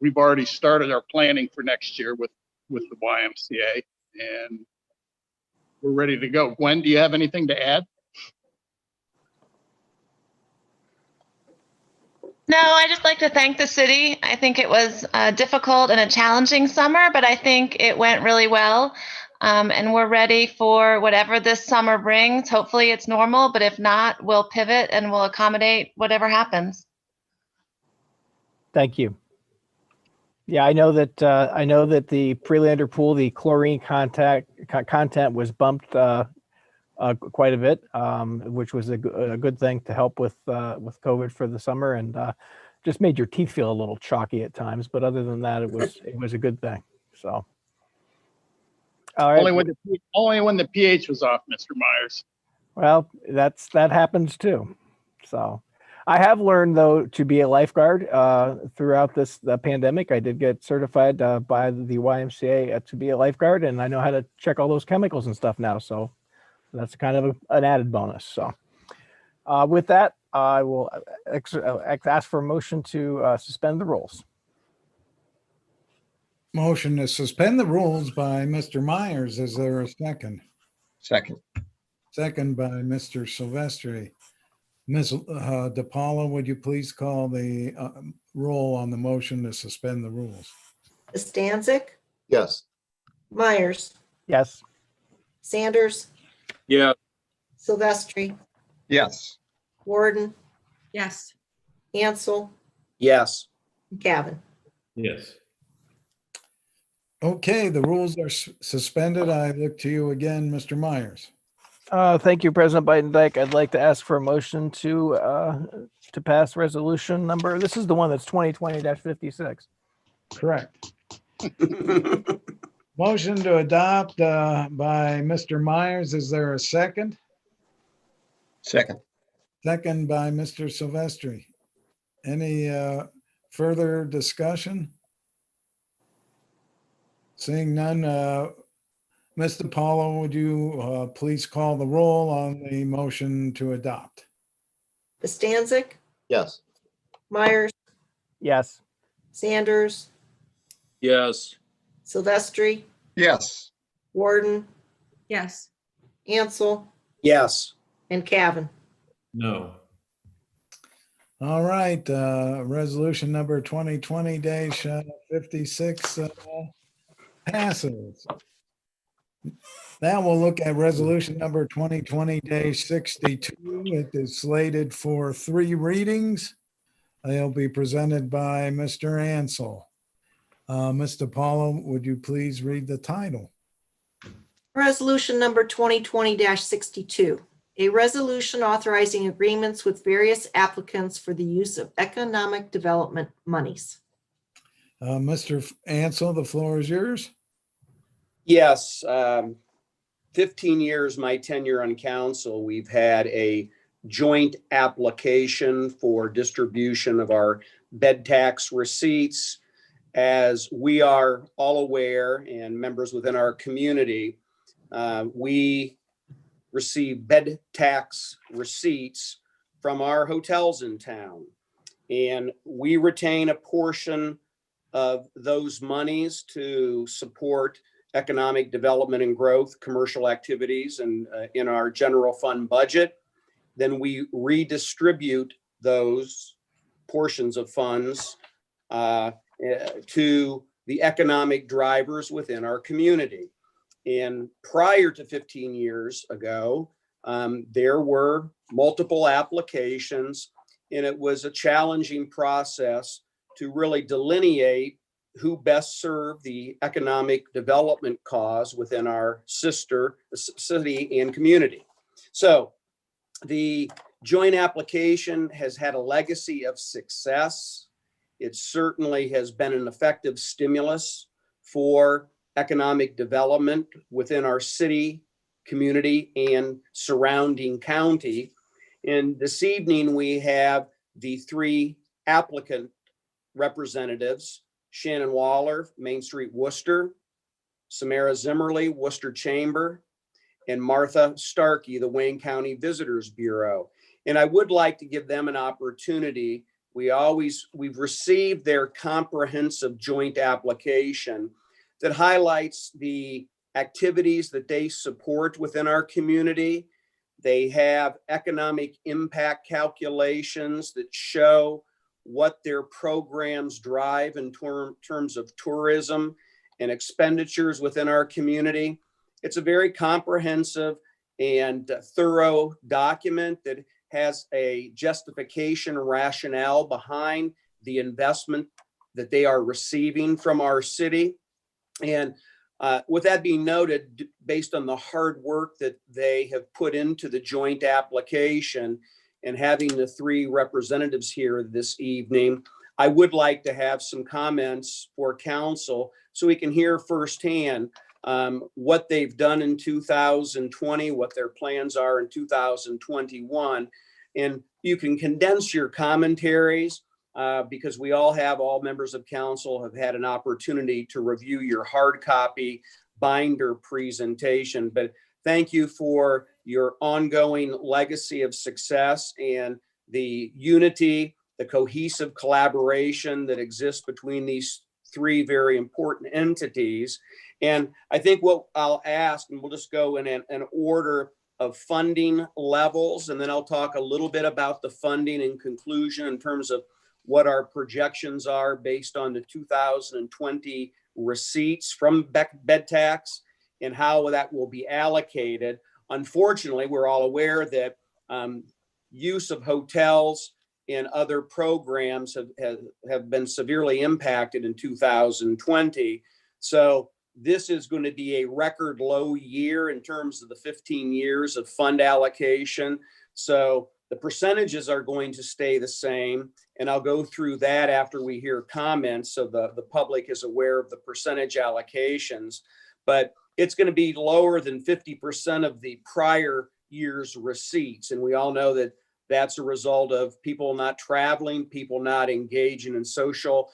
We've already started our planning for next year with the YMCA, and we're ready to go. Gwen, do you have anything to add? No, I just like to thank the city. I think it was difficult and a challenging summer, but I think it went really well. And we're ready for whatever this summer brings. Hopefully it's normal, but if not, we'll pivot and we'll accommodate whatever happens. Thank you. Yeah, I know that the Prelander pool, the chlorine content was bumped quite a bit, which was a good thing to help with COVID for the summer. And just made your teeth feel a little chalky at times, but other than that, it was a good thing. So, all right. Only when the pH was off, Mr. Myers. Well, that happens too. So, I have learned though to be a lifeguard throughout the pandemic. I did get certified by the YMCA to be a lifeguard, and I know how to check all those chemicals and stuff now. So that's kind of an added bonus. So with that, I will ask for a motion to suspend the rules. Motion to suspend the rules by Mr. Myers. Is there a second? Second. Second by Mr. Silvestri. Ms. DePaula, would you please call the roll on the motion to suspend the rules? Stanzik, Yes. Myers, Yes. Sanders, Yeah. Silvestri, Yes. Warden, Yes. Ansel, Yes. and Cavan. Yes. Okay, the rules are suspended. I look to you again, Mr. Myers. Thank you, President Biden-Dyke. I'd like to ask for a motion to pass resolution number. This is the one that's 2020-56. Correct. Motion to adopt by Mr. Myers. Is there a second? Second. Second by Mr. Silvestri. Any further discussion? Seeing none, Ms. DePaula, would you please call the roll on the motion to adopt? Stanzik, Yes. Myers, Yes. Sanders, Yes. Silvestri, Yes. Warden, Yes. Ansel, Yes. and Cavan. No. All right, resolution number 2020-56 passes. Now we'll look at resolution number 2020-62. It is slated for 3 readings. They'll be presented by Mr. Ansel. Ms. DePaula, would you please read the title? Resolution number 2020-62, a resolution authorizing agreements with various applicants for the use of economic development monies. Mr. Ansel, the floor is yours. Yes. 15 years, my tenure on council, we've had a joint application for distribution of our bed tax receipts. As we are all aware, and members within our community, we receive bed tax receipts from our hotels in town. And we retain a portion of those monies to support economic development and growth, commercial activities, and in our general fund budget. Then we redistribute those portions of funds to the economic drivers within our community. And prior to 15 years ago, there were multiple applications, and it was a challenging process to really delineate who best served the economic development cause within our sister city and community. So the joint application has had a legacy of success. It certainly has been an effective stimulus for economic development within our city, community, and surrounding county. And this evening, we have the 3 applicant representatives: Shannon Waller, Main Street, Wooster; Samara Zimmerly, Worcester Chamber; and Martha Starkey, the Wayne County Visitors Bureau. And I would like to give them an opportunity. We've received their comprehensive joint application that highlights the activities that they support within our community. They have economic impact calculations that show what their programs drive in terms of tourism and expenditures within our community. It's a very comprehensive and thorough document that has a justification rationale behind the investment that they are receiving from our city. And with that being noted, based on the hard work that they have put into the joint application and having the 3 representatives here this evening, I would like to have some comments for council so we can hear firsthand what they've done in 2020, what their plans are in 2021. And you can condense your commentaries because all members of council have had an opportunity to review your hard copy binder presentation. But thank you for your ongoing legacy of success and the unity, the cohesive collaboration that exists between these three very important entities. And I think what I'll ask, and we'll just go in an order of funding levels, and then I'll talk a little bit about the funding in conclusion in terms of what our projections are based on the 2020 receipts from bed tax and how that will be allocated. Unfortunately, we're all aware that use of hotels and other programs have been severely impacted in 2020. So this is going to be a record low year in terms of the 15 years of fund allocation. So the percentages are going to stay the same. And I'll go through that after we hear comments so the public is aware of the percentage allocations. But it's going to be lower than 50% of the prior year's receipts. And we all know that that's a result of people not traveling, people not engaging in social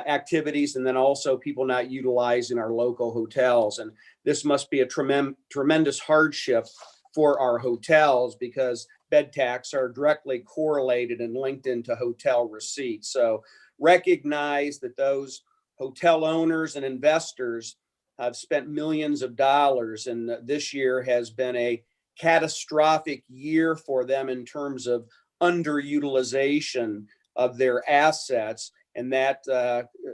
activities, and then also people not utilizing our local hotels. And this must be a tremendous hardship for our hotels because bed tax are directly correlated and linked into hotel receipts. So recognize that those hotel owners and investors have spent millions of dollars, and this year has been a catastrophic year for them in terms of underutilization of their assets. And that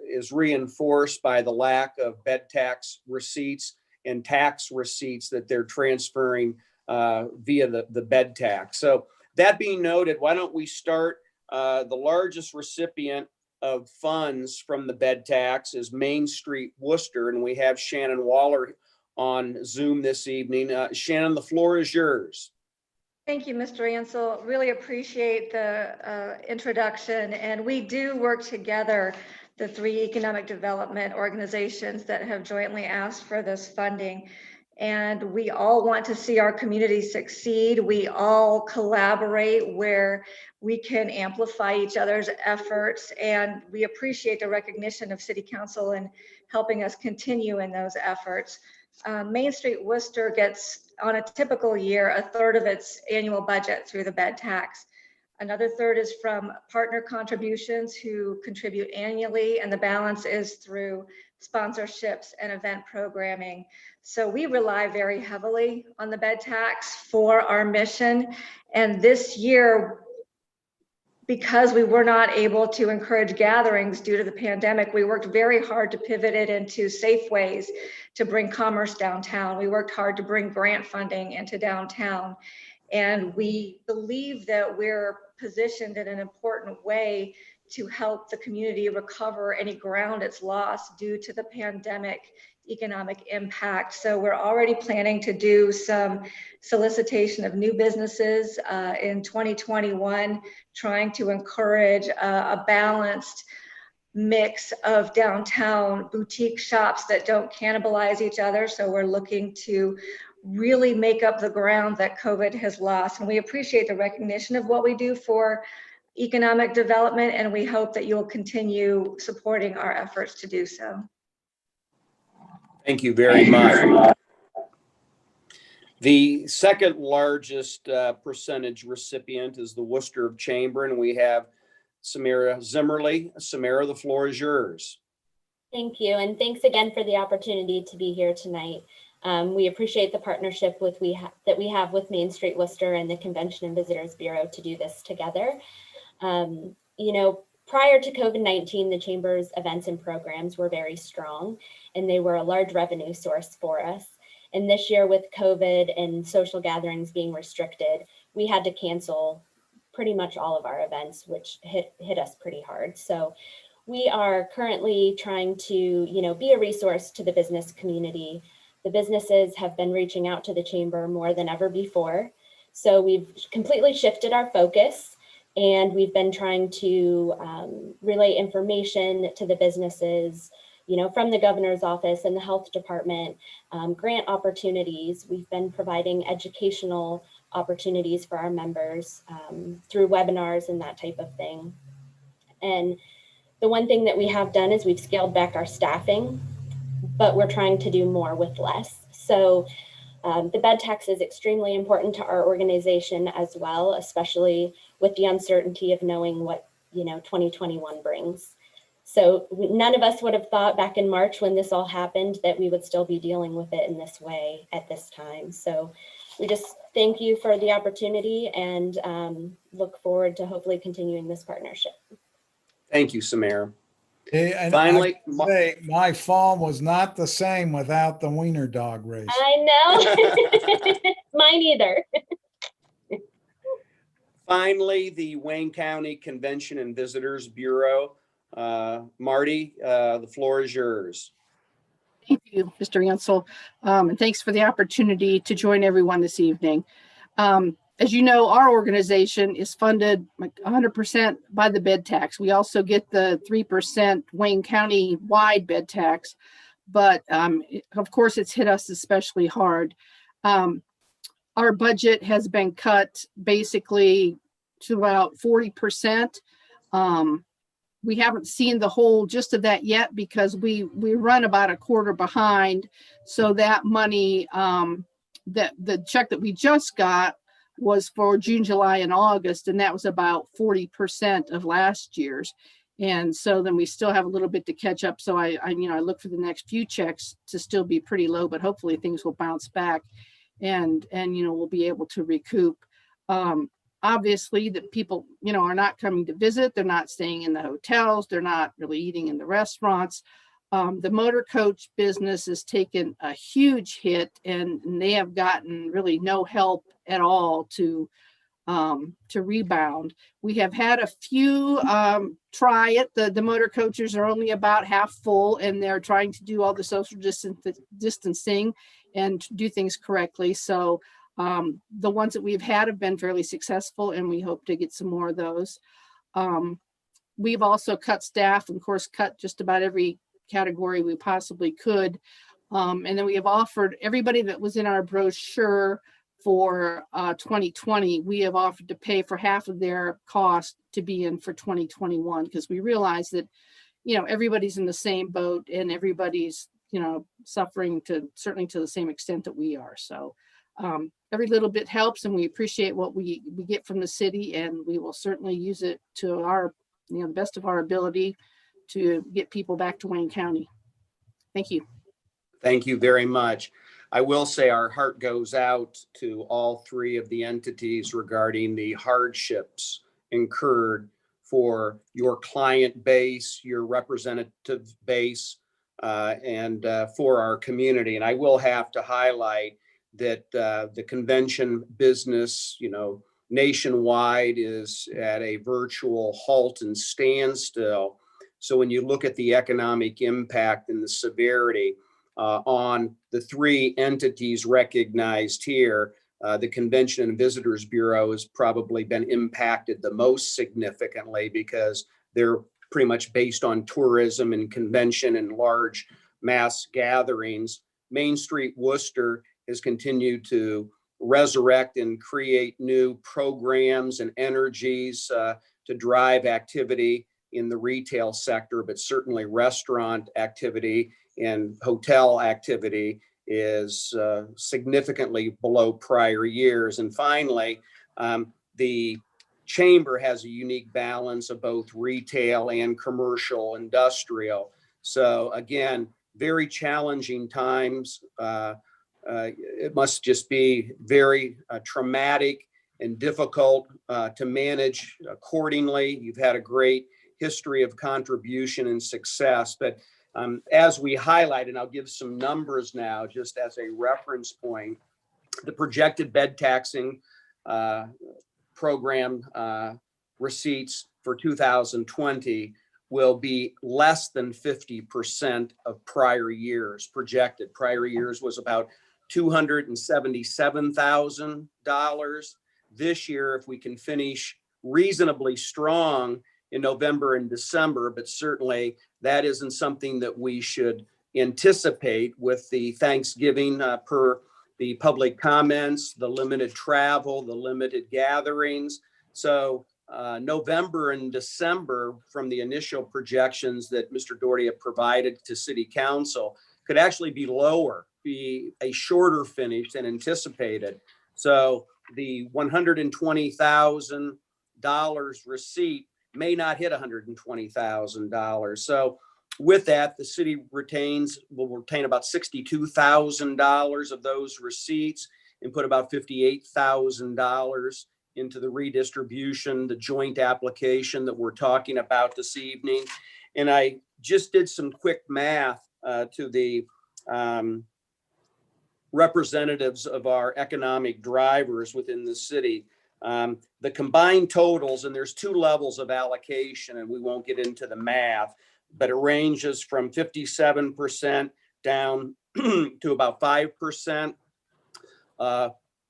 is reinforced by the lack of bed tax receipts and tax receipts that they're transferring via the bed tax. So that being noted, why don't we start? The largest recipient of funds from the bed tax is Main Street Wooster, and we have Shannon Waller on Zoom this evening. Shannon, the floor is yours. Thank you, Mr. Ansel. Really appreciate the introduction. And we do work together, the three economic development organizations that have jointly asked for this funding. And we all want to see our community succeed. We all collaborate where we can amplify each other's efforts. And we appreciate the recognition of City Council in helping us continue in those efforts. Main Street Wooster gets, on a typical year, a third of its annual budget through the bed tax. Another third is from partner contributions who contribute annually, and the balance is through sponsorships and event programming. So we rely very heavily on the bed tax for our mission. And this year, because we were not able to encourage gatherings due to the pandemic, we worked very hard to pivot it into safe ways to bring commerce downtown. We worked hard to bring grant funding into downtown. And we believe that we're positioned in an important way to help the community recover any ground it's lost due to the pandemic economic impact. So we're already planning to do some solicitation of new businesses in 2021, trying to encourage a balanced mix of downtown boutique shops that don't cannibalize each other. So we're looking to really make up the ground that COVID has lost. And we appreciate the recognition of what we do for economic development, and we hope that you'll continue supporting our efforts to do so. Thank you very much. The second largest percentage recipient is the Wooster of Chamber, and we have Samira Zimmerly. Samira, the floor is yours. Thank you, and thanks again for the opportunity to be here tonight. We appreciate the partnership that we have with Main Street Wooster and the Convention and Visitors Bureau to do this together. You know, prior to COVID-19, the Chamber's events and programs were very strong, and they were a large revenue source for us. And this year, with COVID and social gatherings being restricted, we had to cancel pretty much all of our events, which hit us pretty hard. So we are currently trying to, you know, be a resource to the business community. The businesses have been reaching out to the Chamber more than ever before. So we've completely shifted our focus And we've been trying to relay information to the businesses, from the governor's office and the health department, grant opportunities. We've been providing educational opportunities for our members through webinars and that type of thing. And the one thing that we have done is we've scaled back our staffing, but we're trying to do more with less. So the bed tax is extremely important to our organization as well, especially with the uncertainty of knowing what 2021 brings. So none of us would have thought back in March when this all happened that we would still be dealing with it in this way at this time. So we just thank you for the opportunity and look forward to hopefully continuing this partnership. Thank you, Samara. And Finally, I say my fall was not the same without the wiener dog race. I know. Mine either. Finally, the Wayne County Convention and Visitors Bureau. Marty, the floor is yours. Thank you, Mr. Ansel, and thanks for the opportunity to join everyone this evening. As you know, our organization is funded 100% by the bed tax. We also get the 3% Wayne County-wide bed tax, but of course, it's hit us especially hard. Our budget has been cut basically to about 40%. We haven't seen the whole gist of that yet because we run about a quarter behind. So that money, that the check that we just got was for June, July, and August, and that was about 40% of last year's. And so then we still have a little bit to catch up. So I look for the next few checks to still be pretty low, but hopefully things will bounce back and we'll be able to recoup. Obviously that people, are not coming to visit. They're not staying in the hotels. They're not really eating in the restaurants. The motor coach business has taken a huge hit and they have gotten really no help at all to rebound. We have had a few try it. The motor coaches are only about half full and they're trying to do all the social distancing and do things correctly. So the ones that we've had have been fairly successful and we hope to get some more of those. We've also cut staff and of course cut just about every category we possibly could. And then we have offered everybody that was in our brochure for 2020, we have offered to pay for half of their cost to be in for 2021 because we realize that, everybody's in the same boat and everybody's, suffering certainly to the same extent that we are. So every little bit helps and we appreciate what we get from the city and we will certainly use it to our, the best of our ability to get people back to Wayne County. Thank you. Thank you very much. I will say our heart goes out to all three of the entities regarding the hardships incurred for your client base, your representative base, and for our community. And I will have to highlight that the convention business, nationwide is at a virtual halt and standstill. So when you look at the economic impact and the severity on the three entities recognized here, the Convention and Visitors Bureau has probably been impacted the most significantly because they're pretty much based on tourism and convention and large mass gatherings. Main Street Wooster has continued to resurrect and create new programs and energies to drive activity in the retail sector, but certainly restaurant activity and hotel activity is significantly below prior years. And finally, the chamber has a unique balance of both retail and commercial industrial. So again, very challenging times. It must just be very traumatic and difficult to manage accordingly. You've had a great history of contribution and success, but as we highlight, and I'll give some numbers now just as a reference point, the projected bed taxing program receipts for 2020 will be less than 50% of prior years projected. Prior years was about $277,000. This year, if we can finish reasonably strong in November and December, but certainly that isn't something that we should anticipate with the Thanksgiving per the public comments, the limited travel, the limited gatherings. So November and December, from the initial projections that Mr. Doherty had provided to City Council, could actually be lower, be a shorter finish than anticipated. So the $120,000 receipt may not hit $120,000. So with that, the city will retain about $62,000 of those receipts and put about $58,000 into the redistribution, the joint application that we're talking about this evening. And I just did some quick math to the representatives of our economic drivers within the city. The combined totals, and there's two levels of allocation, and we won't get into the math, but it ranges from 57% down to about 5%.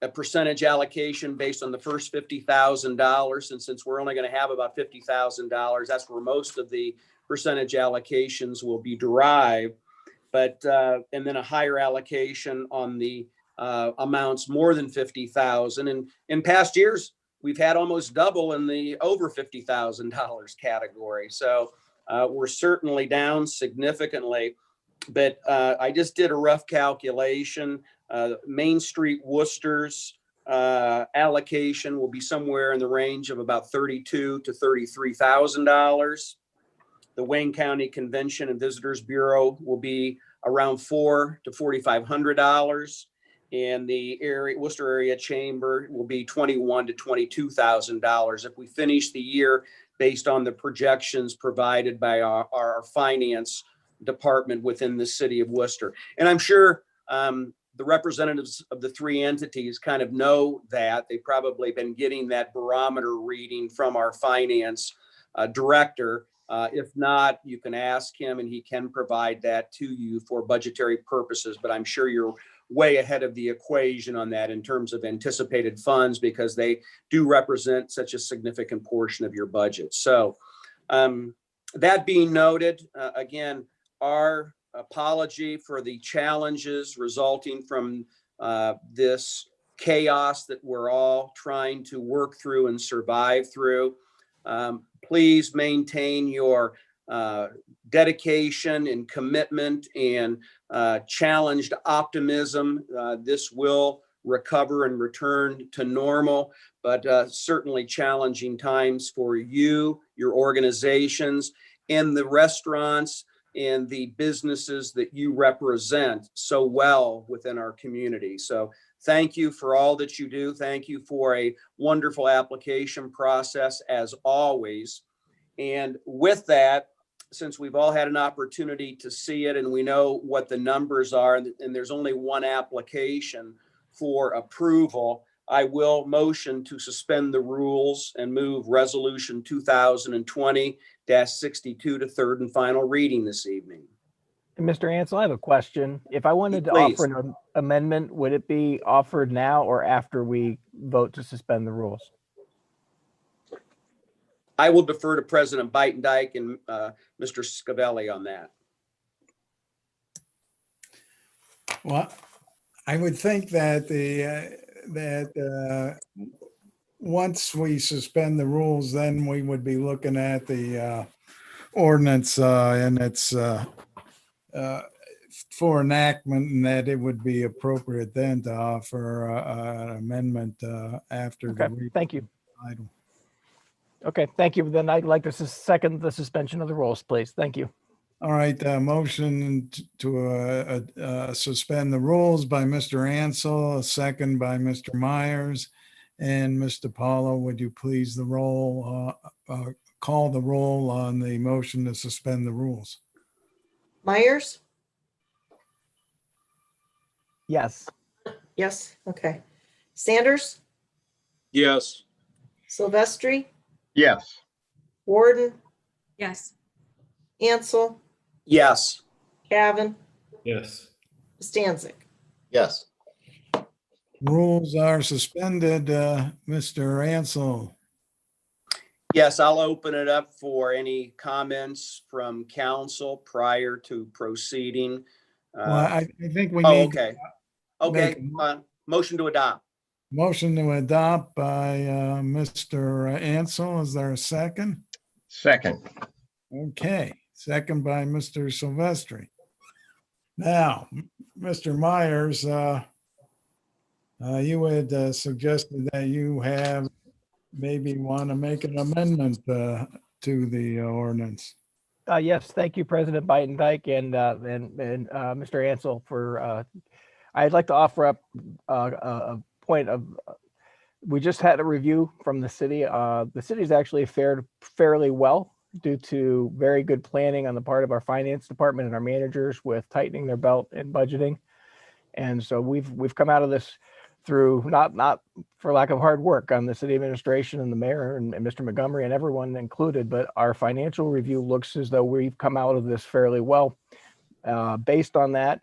A percentage allocation based on the first $50,000. And since we're only going to have about $50,000, that's where most of the percentage allocations will be derived. But, and then a higher allocation on the amounts more than 50,000. And in past years, we've had almost double in the over $50,000 category. So we're certainly down significantly. But I just did a rough calculation. Main Street Worcester's allocation will be somewhere in the range of about $32,000 to $33,000. The Wayne County Convention and Visitors Bureau will be around $4,000 to $4,500, and the Worcester Area Chamber will be $21,000 to $22,000 if we finish the year based on the projections provided by our finance department within the city of Worcester. And I'm sure the representatives of the three entities kind of know that. They've probably been getting that barometer reading from our finance director. If not, you can ask him and he can provide that to you for budgetary purposes. But I'm sure you're way ahead of the equation on that in terms of anticipated funds, because they do represent such a significant portion of your budget. So that being noted, again, our apology for the challenges resulting from this chaos that we're all trying to work through and survive through. Please maintain your dedication and commitment and challenged optimism. This will recover and return to normal, but certainly challenging times for you, your organizations, and the restaurants and the businesses that you represent so well within our community. So thank you for all that you do. Thank you for a wonderful application process as always. And with that, since we've all had an opportunity to see it and we know what the numbers are, and there's only one application for approval, I will motion to suspend the rules and move resolution 2020-62 to third and final reading this evening. Mr. Ansel, I have a question. If I wanted to Please. offer an amendment, would it be offered now or after we vote to suspend the rules? I will defer to President Beitendijk and Mr. Scavelli on that. Well, I would think that once we suspend the rules, then we would be looking at the ordinance and its for enactment, and that it would be appropriate then to offer an amendment after. Okay, the thank you. Item. Okay, thank you. Then I'd like to second the suspension of the rules, please. Thank you. All right, motion to suspend the rules by Mr. Ansel, a second by Mr. Myers. And Mr. Paulo, would you please call the roll on the motion to suspend the rules? Myers? Yes. Yes, okay. Sanders? Yes. Silvestri? Yes. Warden? Yes. Ansel? Yes. Cavan? Yes. Stanzik? Yes. Rules are suspended. Mr. Ansel. Yes, I'll open it up for any comments from council prior to proceeding. Well, I think we Oh, need okay. to make Okay, a motion to adopt. motion to adopt by Mr. Ansel. Is there a second? Second. Okay, second by Mr. Silvestri. Now, Mr. Myers, you had suggested that you have maybe want to make an amendment to the ordinance. Yes, thank you, President Dyke and Mr. Ansel for, I'd like to offer up a point of, we just had a review from the city. The city's actually fared fairly well due to very good planning on the part of our finance department and our managers with tightening their belt and budgeting. And so we've come out of this through not for lack of hard work on the city administration and the mayor and Mr. Montgomery and everyone included, but our financial review looks as though we've come out of this fairly well. Based on that,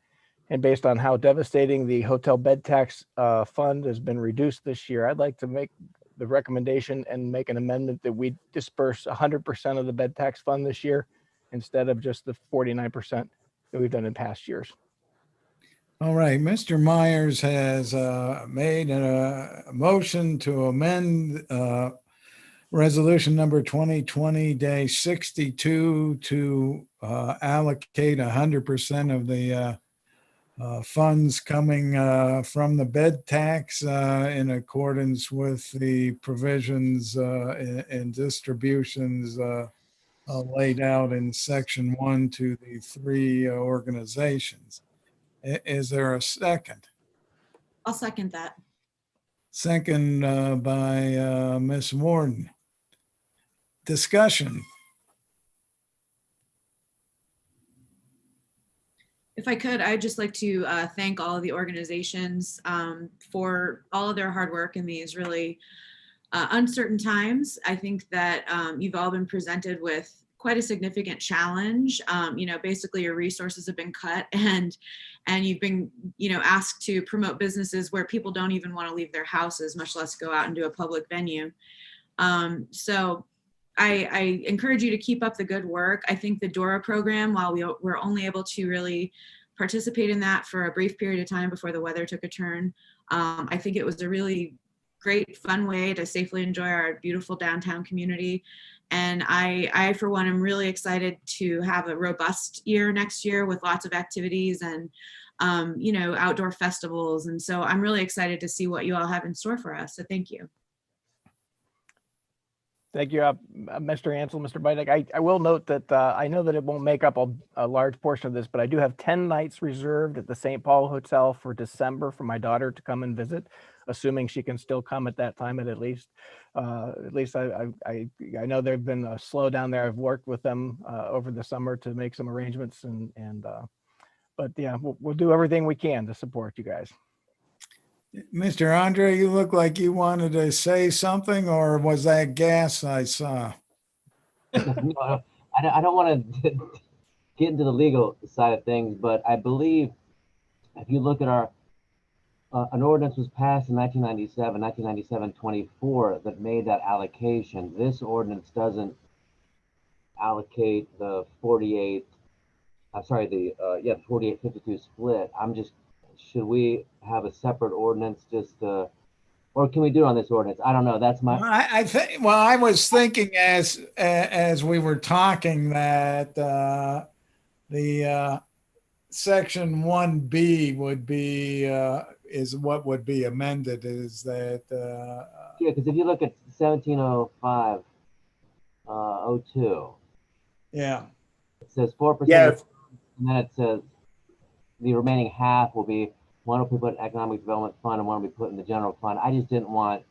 and based on how devastating the hotel bed tax fund has been reduced this year, I'd like to make the recommendation and make an amendment that we disperse 100% of the bed tax fund this year instead of just the 49% that we've done in past years. All right, Mr. Myers has made a motion to amend resolution number 2020-62 to allocate 100% of the funds coming from the bed tax in accordance with the provisions and distributions laid out in section 1 to the 3 organizations. Is there a second? I'll second that. Second by Ms. Warden. Discussion. If I could, I'd just like to thank all of the organizations for all of their hard work in these really uncertain times. I think that you've all been presented with quite a significant challenge. Basically your resources have been cut and you've been, asked to promote businesses where people don't even want to leave their houses, much less go out and do a public venue. So I encourage you to keep up the good work. I think the DORA program, while we're only able to really participate in that for a brief period of time before the weather took a turn, I think it was a really great, fun way to safely enjoy our beautiful downtown community. And I, for one, am really excited to have a robust year next year with lots of activities and, outdoor festivals. And so I'm really excited to see what you all have in store for us. So thank you. Thank you, Mr. Ansel, Mr. Bidek. I will note that I know that it won't make up a large portion of this, but I do have 10 nights reserved at the St. Paul Hotel for December for my daughter to come and visit, assuming she can still come at that time at least. At least I know they've been slow down there. I've worked with them over the summer to make some arrangements but yeah, we'll do everything we can to support you guys. Mr. Andre, you look like you wanted to say something, or was that gas I saw? No, I don't want to get into the legal side of things, but I believe if you look at our, an ordinance was passed in 1997-24 that made that allocation. This ordinance doesn't allocate the 48, the 48-52 split. Should we have a separate ordinance or can we do it on this ordinance? I don't know. That's my. I think. Well, I was thinking as we were talking that the section 1B would be is what would be amended. Is that? Yeah, because if you look at 1705-02. Yeah. It says 4%. Yeah. And then it says the remaining half will be, one will be put in economic development fund and one will be put in the general fund. I just didn't want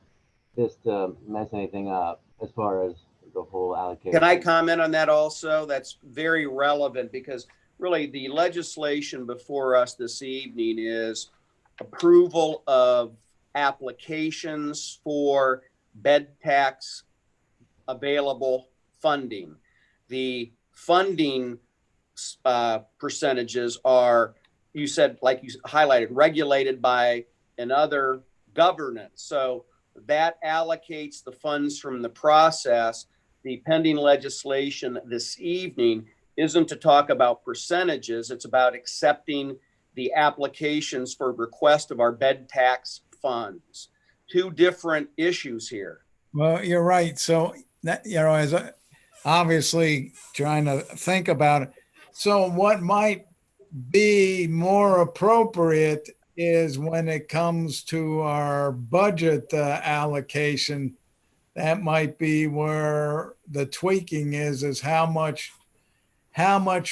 this to mess anything up as far as the whole allocation. Can I comment on that also? That's very relevant because really the legislation before us this evening is approval of applications for bed tax available funding. The funding percentages are, you said, like you highlighted, regulated by another governance. So that allocates the funds from the process. the pending legislation this evening isn't to talk about percentages. It's about accepting the applications for request of our bed tax funds. Two different issues here. Well, you're right. So that, as obviously trying to think about it. So what might be more appropriate is when it comes to our budget allocation, that might be where the tweaking is how much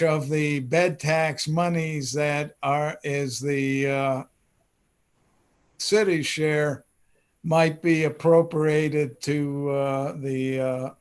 of the bed tax monies that is the city share might be appropriated to the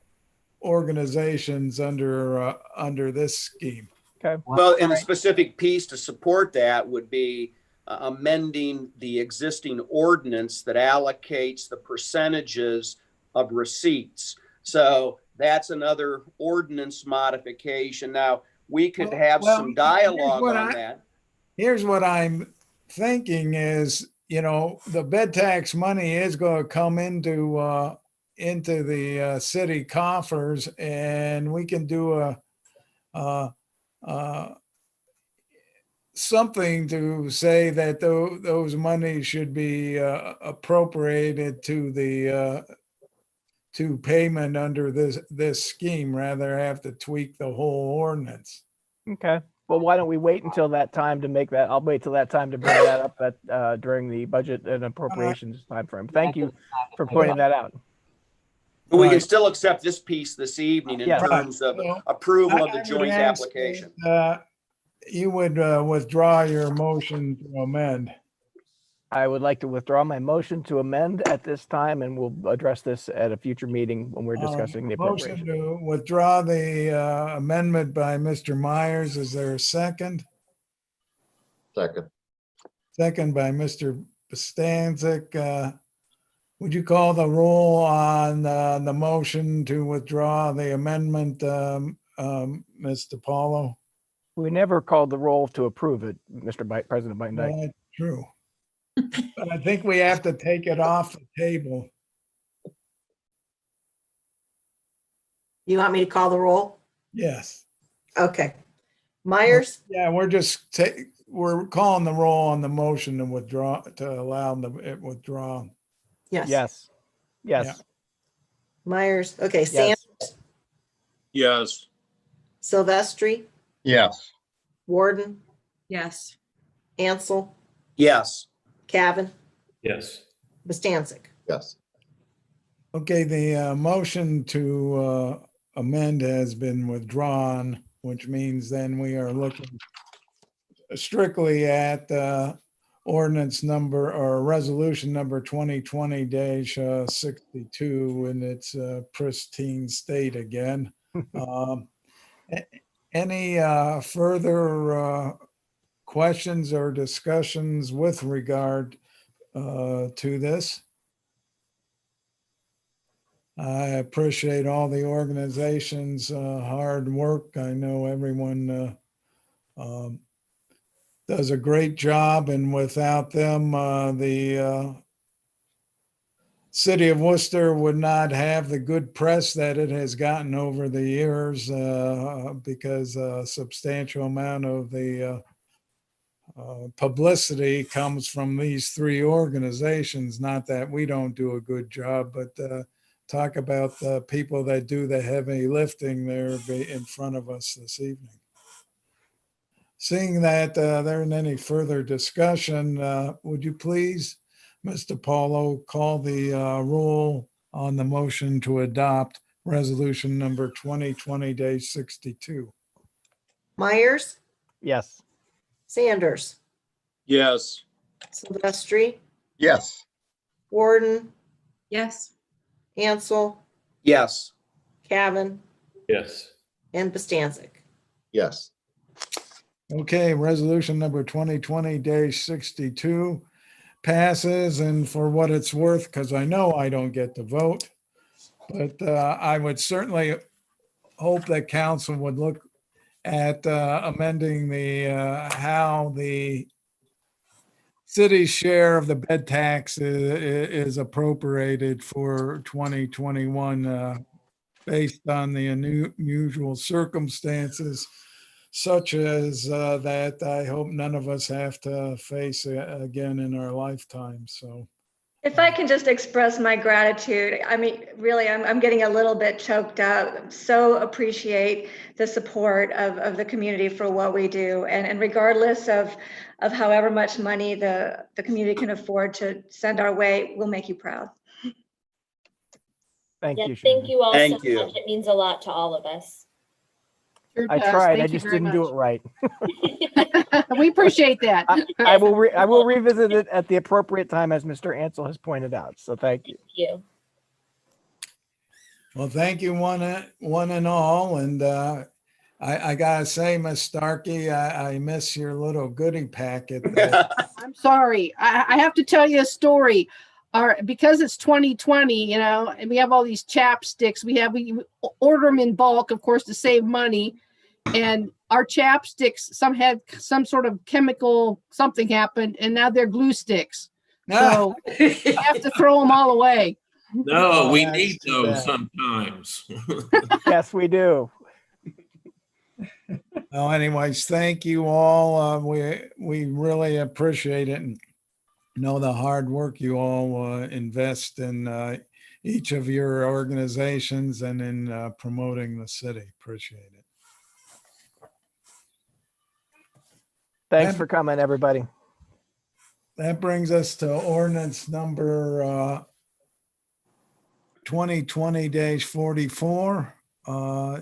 organizations under this scheme. Okay. Well, and a specific piece to support that would be amending the existing ordinance that allocates the percentages of receipts. So that's another ordinance modification. Now, we could have some dialogue on that. Here's what I'm thinking is, the bed tax money is going to come into the city coffers, and we can do something to say that those monies should be appropriated to the to payment under this scheme, rather have to tweak the whole ordinance. Okay. Well, why don't we wait until that time to make that? I'll wait till that time to bring that up during the budget and appropriations timeframe. Thank you for pointing that out. But we can still accept this piece this evening in terms of approval of the joint application. You would withdraw your motion to amend. I would like to withdraw my motion to amend at this time, and we'll address this at a future meeting when we're discussing the appropriation. Motion to withdraw the amendment by Mr. Myers. Is there a second? Second. Second by Mr. Bostancic. Would you call the roll on the motion to withdraw the amendment, Mr. Paulo? We never called the roll to approve it, President Biden. That's true. But I think we have to take it off the table. You want me to call the roll? Yes. Okay. Myers? Yeah, we're calling the roll on the motion to withdraw, to allow it withdraw. Yes. Yes. Yes. Yeah. Myers. Okay. Yes. Sanders? Yes. Silvestri? Yes. Warden? Yes. Ansel? Yes. Cavan? Yes. Bostancic? Yes. Okay, the motion to amend has been withdrawn, which means then we are looking strictly at ordinance number or resolution number 2020-62 in its pristine state again. Any further questions or discussions with regard to this? I appreciate all the organization's hard work. I know everyone does a great job, and without them, the city of Worcester would not have the good press that it has gotten over the years because a substantial amount of the publicity comes from these three organizations. Not that we don't do a good job, but talk about the people that do the heavy lifting there in front of us this evening. Seeing that there isn't any further discussion, would you please, Mr. Paulo, call the roll on the motion to adopt resolution number 2020-62? Myers? Yes. Sanders? Yes. Silvestri? Yes. Warden? Yes. Ansel? Yes. Cavan? Yes. And Bostancic? Yes. Okay, resolution number 2020-62 passes, and for what it's worth, because I know I don't get to vote, but I would certainly hope that council would look at amending the how the city's share of the bed tax is appropriated for 2021 based on the unusual circumstances such as that I hope none of us have to face again in our lifetime. So If I can just express my gratitude, I mean, really, I'm getting a little bit choked up. So appreciate the support of the community for what we do. And regardless of however much money the community can afford to send our way, we'll make you proud. Thank Yeah, you, thank you all so Thank you. much. It means a lot to all of us. Sure I does. tried. Thank I you just very didn't do much. it right. We appreciate that. I will revisit it at the appropriate time, as Mr. Ansel has pointed out. So thank you. Thank you. well, thank you one and all. And I gotta say, Miss Starkey, I miss your little goodie packet. I'm sorry. I have to tell you a story. Because it's 2020, you know, and we have all these chapsticks. We order them in bulk, of course, to save money. And our chapsticks, some had some sort of chemical, something happened, and now they're glue sticks. So I have to throw them all away. No, we that's need too those bad. sometimes. Yes, we do. Well, anyways, thank you all. We really appreciate it and know the hard work you all invest in each of your organizations and in promoting the city. Appreciate it. Thanks for coming, everybody. That brings us to ordinance number 2020-44.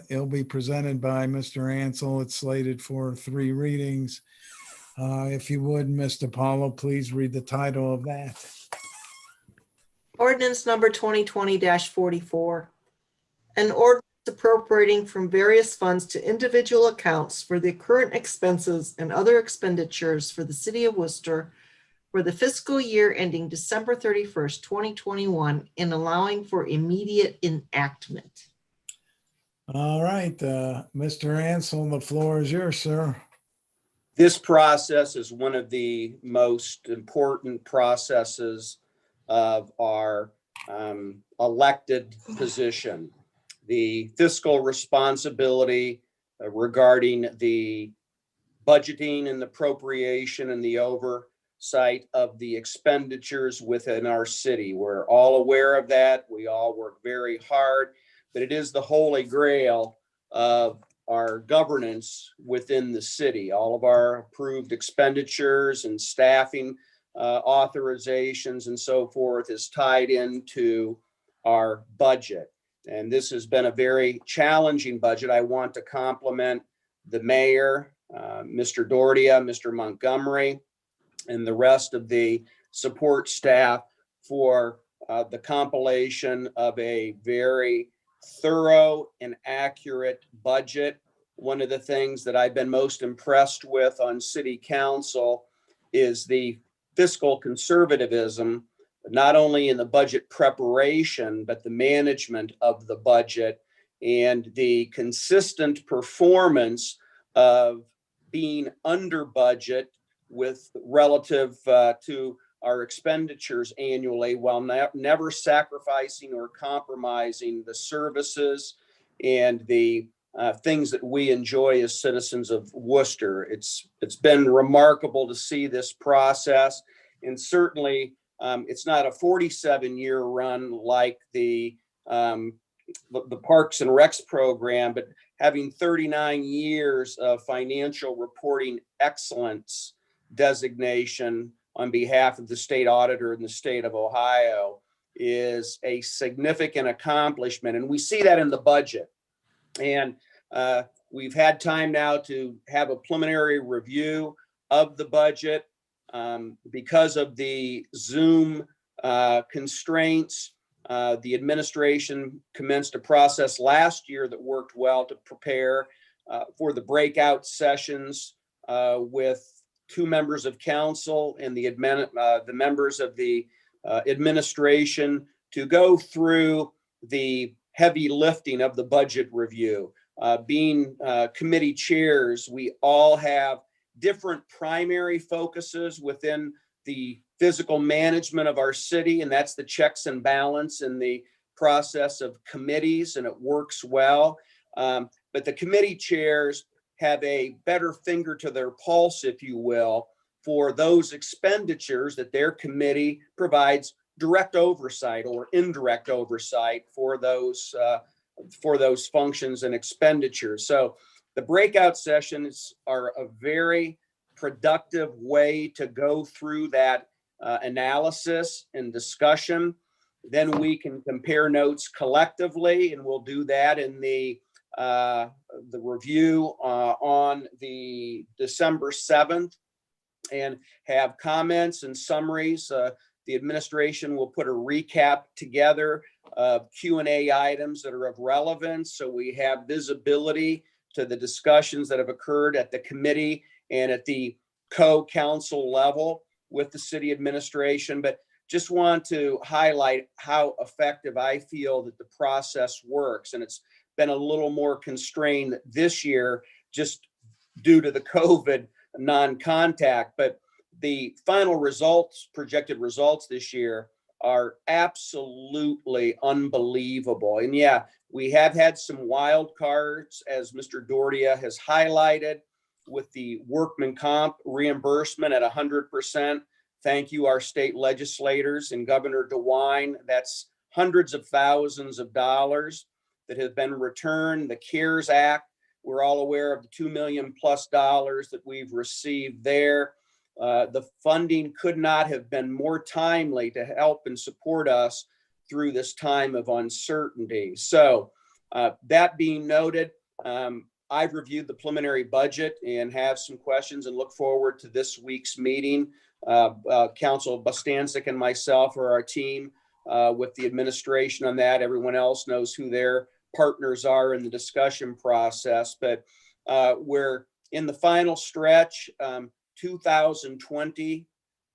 It'll be presented by Mr. Ansel. It's slated for 3 readings. If you would, Mr. Paulo, please read the title of that. Ordinance number 2020-44. An ordinance appropriating from various funds to individual accounts for the current expenses and other expenditures for the city of Worcester for the fiscal year ending December 31st, 2021, and allowing for immediate enactment. All right, Mr. Ansel, the floor is yours, sir. This process is one of the most important processes of our elected position. The fiscal responsibility regarding the budgeting and appropriation and the oversight of the expenditures within our city. We're all aware of that. We all work very hard, but it is the holy grail of our governance within the city. All of our approved expenditures and staffing authorizations and so forth is tied into our budget. And this has been a very challenging budget. I want to compliment the mayor, Mr. Dordia, Mr. Montgomery, and the rest of the support staff for the compilation of a very thorough and accurate budget. One of the things that I've been most impressed with on city council is the fiscal conservatism, not only in the budget preparation, but the management of the budget and the consistent performance of being under budget with relative to our expenditures annually, while never sacrificing or compromising the services and the things that we enjoy as citizens of Worcester. It's been remarkable to see this process, and certainly it's not a 47-year run like the Parks and Recs program, but having 39 years of financial reporting excellence designation on behalf of the state auditor in the state of Ohio is a significant accomplishment. And we see that in the budget. And we've had time now to have a preliminary review of the budget. Because of the Zoom constraints, the administration commenced a process last year that worked well to prepare for the breakout sessions with 2 members of council and the members of the administration to go through the heavy lifting of the budget review. Being committee chairs, we all have different primary focuses within the physical management of our city, and that's the checks and balance and the process of committees, and it works well. But the committee chairs have a better finger to their pulse, if you will, for those expenditures that their committee provides direct oversight or indirect oversight for those functions and expenditures. So the breakout sessions are a very productive way to go through that analysis and discussion. Then we can compare notes collectively, and we'll do that in the review on the December 7th, and have comments and summaries. The administration will put a recap together of Q&A items that are of relevance, so we have visibility to the discussions that have occurred at the committee and at the co-council level with the city administration. But just want to highlight how effective I feel that the process works. And it's been a little more constrained this year just due to the COVID non-contact, but the final results, projected results this year are absolutely unbelievable. And yeah, we have had some wild cards, as Mr. Dordia has highlighted, with the workman comp reimbursement at 100%. Thank you, our state legislators and Governor DeWine. That's hundreds of thousands of dollars that have been returned. The CARES Act, we're all aware of the $2 million+ that we've received there. The funding could not have been more timely to help and support us through this time of uncertainty. So that being noted, I've reviewed the preliminary budget and have some questions and look forward to this week's meeting. Council Bostancic and myself are our team with the administration on that. Everyone else knows who their partners are in the discussion process, but we're in the final stretch. 2020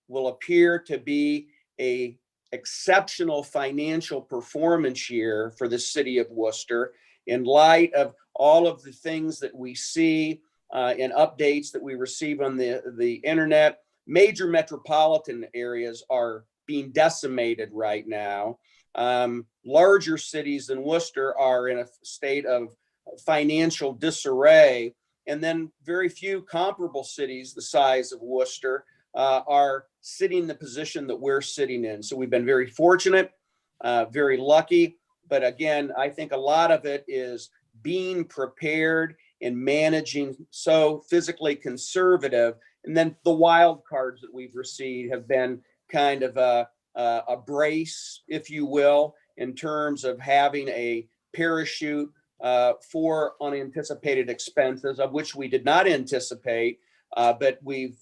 will appear to be an exceptional financial performance year for the city of Worcester in light of all of the things that we see and updates that we receive on the internet. Major metropolitan areas are being decimated right now. Larger cities than Worcester are in a state of financial disarray. And then very few comparable cities the size of Worcester are sitting in the position that we're sitting in. So we've been very fortunate, very lucky. But again, I think a lot of it is being prepared and managing so physically conservative. And then the wild cards that we've received have been kind of a brace, if you will, in terms of having a parachute for unanticipated expenses, of which we did not anticipate, but we've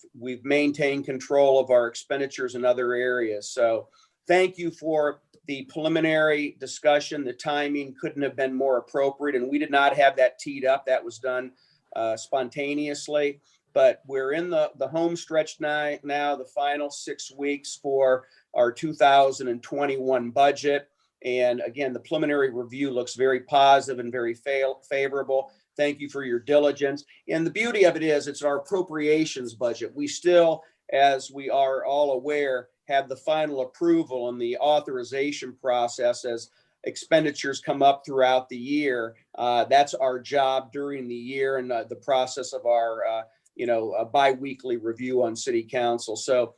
maintained control of our expenditures in other areas. So thank you for the preliminary discussion. The timing couldn't have been more appropriate, and we did not have that teed up. That was done spontaneously. But we're in the home stretch now, the final 6 weeks for our 2021 budget. And again, the preliminary review looks very positive and very favorable. Thank you for your diligence. And the beauty of it is it's our appropriations budget. We still, as we are all aware, have the final approval and the authorization process as expenditures come up throughout the year. That's our job during the year and the process of our a bi-weekly review on city council. So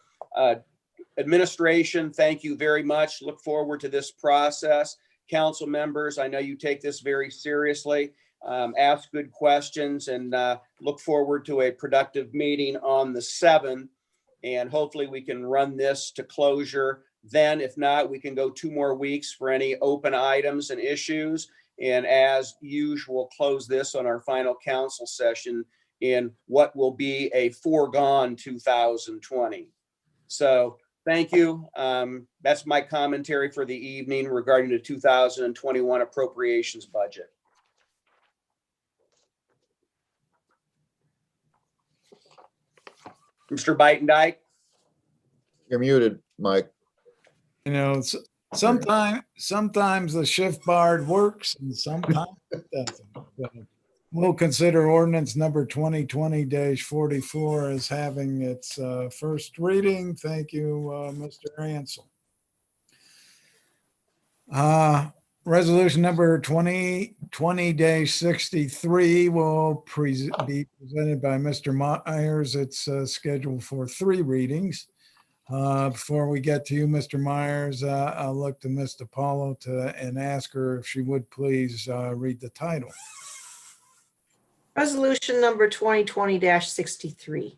administration, thank you very much. Look forward to this process. Council members, I know you take this very seriously. Ask good questions and look forward to a productive meeting on the 7th. And hopefully we can run this to closure. Then if not, we can go 2 more weeks for any open items and issues. And as usual, close this on our final council session in what will be a foregone 2020. So thank you. That's my commentary for the evening regarding the 2021 appropriations budget. Mr. Beitendijk? You're muted, Mike. Sometimes the shift bar works and sometimes it doesn't. So we'll consider ordinance number 2020-44 as having its first reading. Thank you, Mr. Ansel. Resolution number 2020-63 will be presented by Mr. Myers. It's scheduled for 3 readings. Before we get to you, Mr. Myers, I'll look to Ms. DiPaolo and ask her if she would please read the title. Resolution number 2020-63.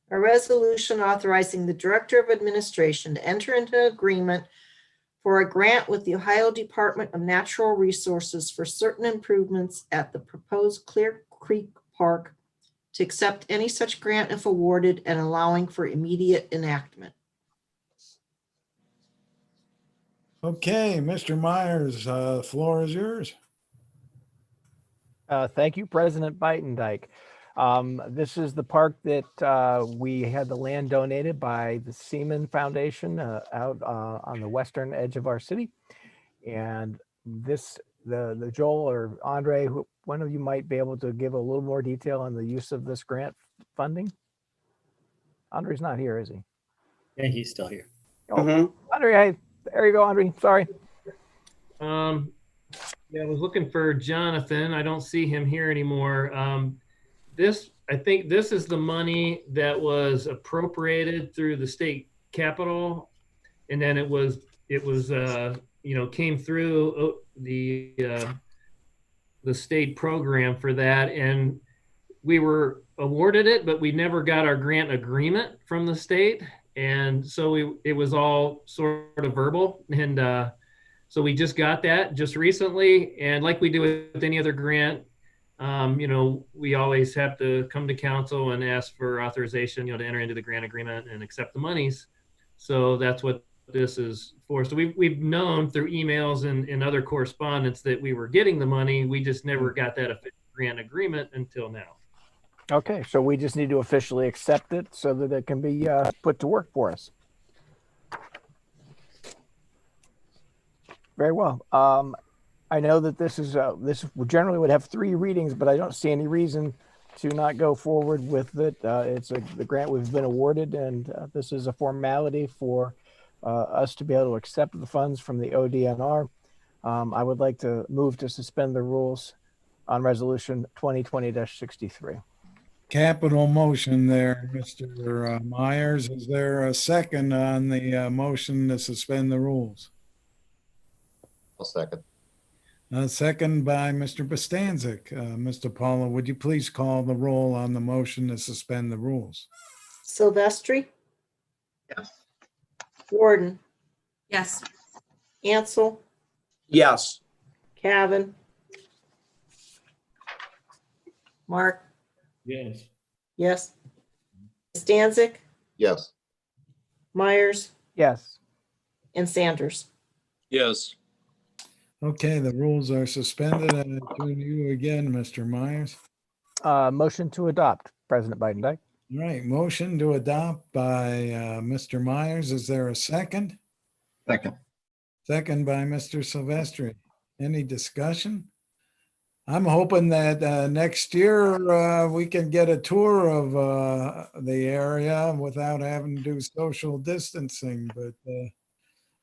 A resolution authorizing the Director of Administration to enter into an agreement for a grant with the Ohio Department of Natural Resources for certain improvements at the proposed Clear Creek Park, to accept any such grant if awarded and allowing for immediate enactment. Okay, Mr. Myers, floor is yours. Thank you, President Beitendijk. This is the park that we had the land donated by the Seaman Foundation out on the western edge of our city. And the Joel or Andre, one of you might be able to give a little more detail on the use of this grant funding. Andre's not here, is he? Yeah, he's still here. Oh, Andre, hey, there you go, Andre. Sorry. Yeah, I was looking for Jonathan. I don't see him here anymore. I think this is the money that was appropriated through the state capitol, and then it was came through the state program for that, and we were awarded it, but we never got our grant agreement from the state, and so it was all sort of verbal, and so we just got that just recently, and like we do with any other grant, we always have to come to council and ask for authorization, to enter into the grant agreement and accept the monies. So that's what this is for. So we've known through emails and other correspondence that we were getting the money. We just never got that official grant agreement until now. Okay, so we just need to officially accept it so that it can be put to work for us. Very well. I know that this generally would have 3 readings, but I don't see any reason to not go forward with it. It's the grant we've been awarded, and this is a formality for us to be able to accept the funds from the ODNR. I would like to move to suspend the rules on resolution 2020-63. Capital motion there, Mr. Myers. Is there a second on the motion to suspend the rules? I'll second. Second by Mr. Bostancic. Mr. Paula, would you please call the roll on the motion to suspend the rules? Silvestri? Yes. Warden? Yes. Ansel? Yes. Cavan? Mark? Yes. Yes. Stanzik? Yes. Myers? Yes. And Sanders? Yes. Okay, the rules are suspended. And I turn to you again, Mr. Myers. Motion to adopt, President Beitendijk. All right, motion to adopt by Mr. Myers. Is there a second? Second. Second by Mr. Silvestri. Any discussion? I'm hoping that next year we can get a tour of the area without having to do social distancing, but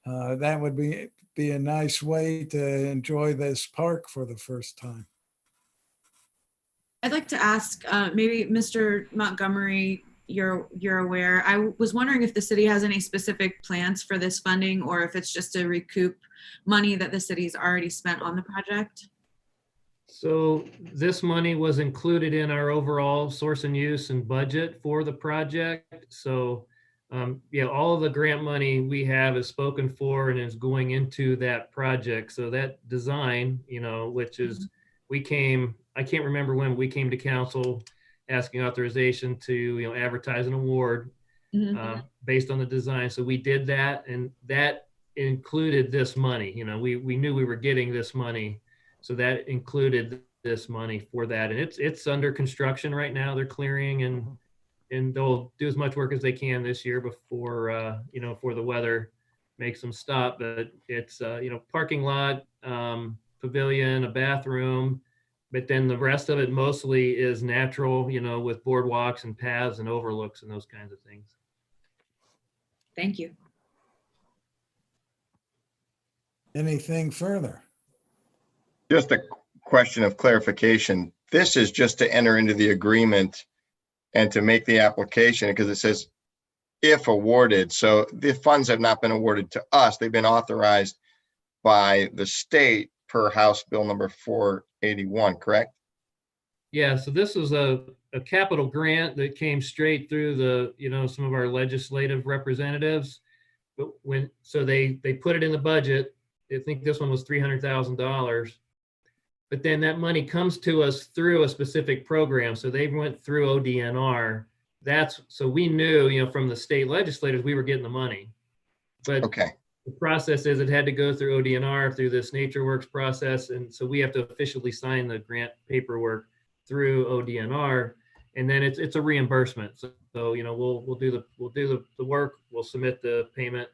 that would be a nice way to enjoy this park for the first time. I'd like to ask, maybe Mr. Montgomery, you're aware, I was wondering if the city has any specific plans for this funding, or if it's just to recoup money that the city's already spent on the project? So this money was included in our overall source and use and budget for the project. So all of the grant money we have is spoken for and is going into that project. So that design, which is, I can't remember when we came to council asking authorization to, advertise an award based on the design. So we did that, and that included this money. We knew we were getting this money. So that included this money for that. And it's under construction right now. They're clearing and they'll do as much work as they can this year before, before the weather makes them stop. But it's, parking lot, pavilion, a bathroom, but then the rest of it mostly is natural, with boardwalks and paths and overlooks and those kinds of things. Thank you. Anything further? Just a question of clarification. This is just to enter into the agreement and to make the application, because it says if awarded. So the funds have not been awarded to us. They've been authorized by the state per House Bill number 481, correct? Yeah, so this was a capital grant that came straight through the, some of our legislative representatives. But so they put it in the budget. I think this one was $300,000. But then that money comes to us through a specific program. So they went through ODNR. So we knew, from the state legislators, we were getting the money. But okay, the process is it had to go through ODNR through this NatureWorks process. And so we have to officially sign the grant paperwork through ODNR. And then it's a reimbursement. So we'll do the work, we'll submit the payment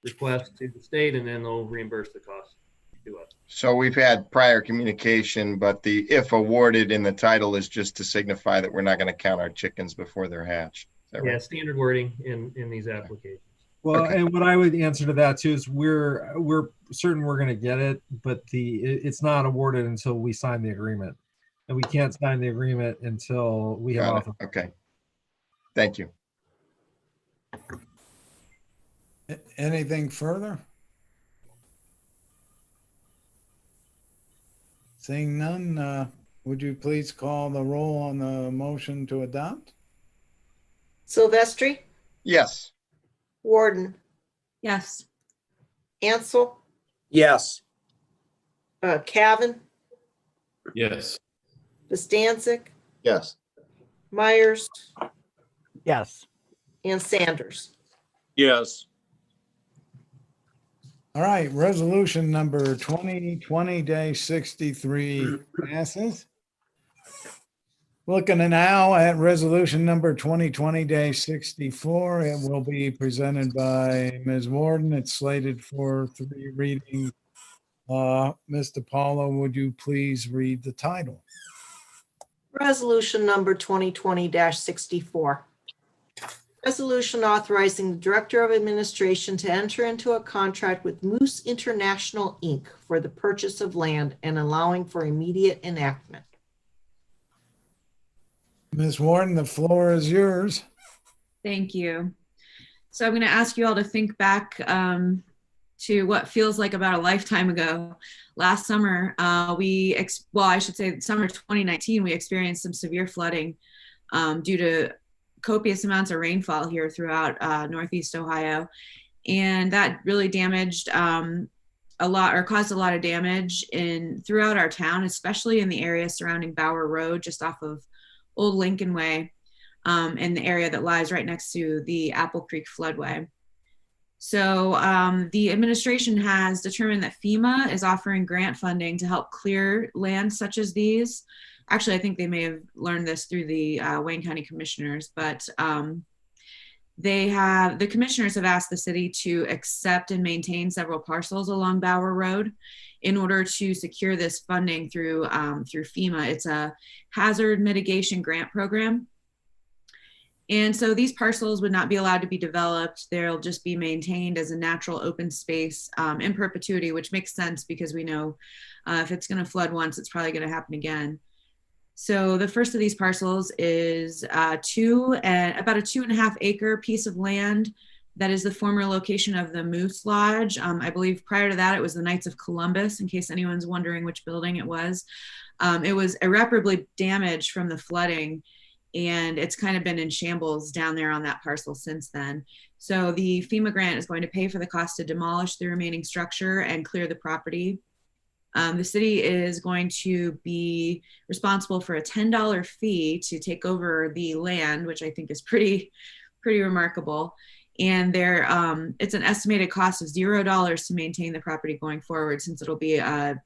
request to the state, and then they'll reimburse the cost to us. So we've had prior communication, but the if awarded in the title is just to signify that we're not going to count our chickens before they're hatched. Is that Yeah, right? standard wording in these applications. Well, and what I would answer to that too is we're certain we're going to get it, but it's not awarded until we sign the agreement, and we can't sign the agreement until we have Got it. Okay, thank you. Anything further? Seeing none, would you please call the roll on the motion to adopt? Silvestri, Yes. Warden, Yes. Ansel, Yes. Cavan, Yes. Bostancic, Yes. Myers, Yes. and Sanders. Yes. All right, resolution number 2020-63 passes. Looking now at resolution number 2020-64, it will be presented by Ms. Warden. It's slated for 3 readings. Mr. Paulo, would you please read the title? Resolution number 2020-64. Resolution authorizing the Director of Administration to enter into a contract with Moose International, Inc. for the purchase of land and allowing for immediate enactment. Ms. Warden, the floor is yours. Thank you. So I'm going to ask you all to think back to what feels like about a lifetime ago. Last summer, I should say summer 2019, we experienced some severe flooding due to copious amounts of rainfall here throughout Northeast Ohio. And that really damaged caused a lot of damage throughout our town, especially in the area surrounding Bower Road, just off of Old Lincoln Way, in the area that lies right next to the Apple Creek floodway. So the administration has determined that FEMA is offering grant funding to help clear land such as these. Actually, I think they may have learned this through the Wayne County Commissioners, but the commissioners have asked the city to accept and maintain several parcels along Bower Road in order to secure this funding through FEMA. It's a hazard mitigation grant program. And so these parcels would not be allowed to be developed. They'll just be maintained as a natural open space in perpetuity, which makes sense because we know if it's going to flood once, it's probably going to happen again. So the first of these parcels is about a 2.5 acre piece of land that is the former location of the Moose Lodge. I believe prior to that, it was the Knights of Columbus, in case anyone's wondering which building it was. It was irreparably damaged from the flooding, and it's kind of been in shambles down there on that parcel since then. So the FEMA grant is going to pay for the cost to demolish the remaining structure and clear the property. The city is going to be responsible for a $10 fee to take over the land, which I think is pretty remarkable. And it's an estimated cost of $0 to maintain the property going forward, since it'll be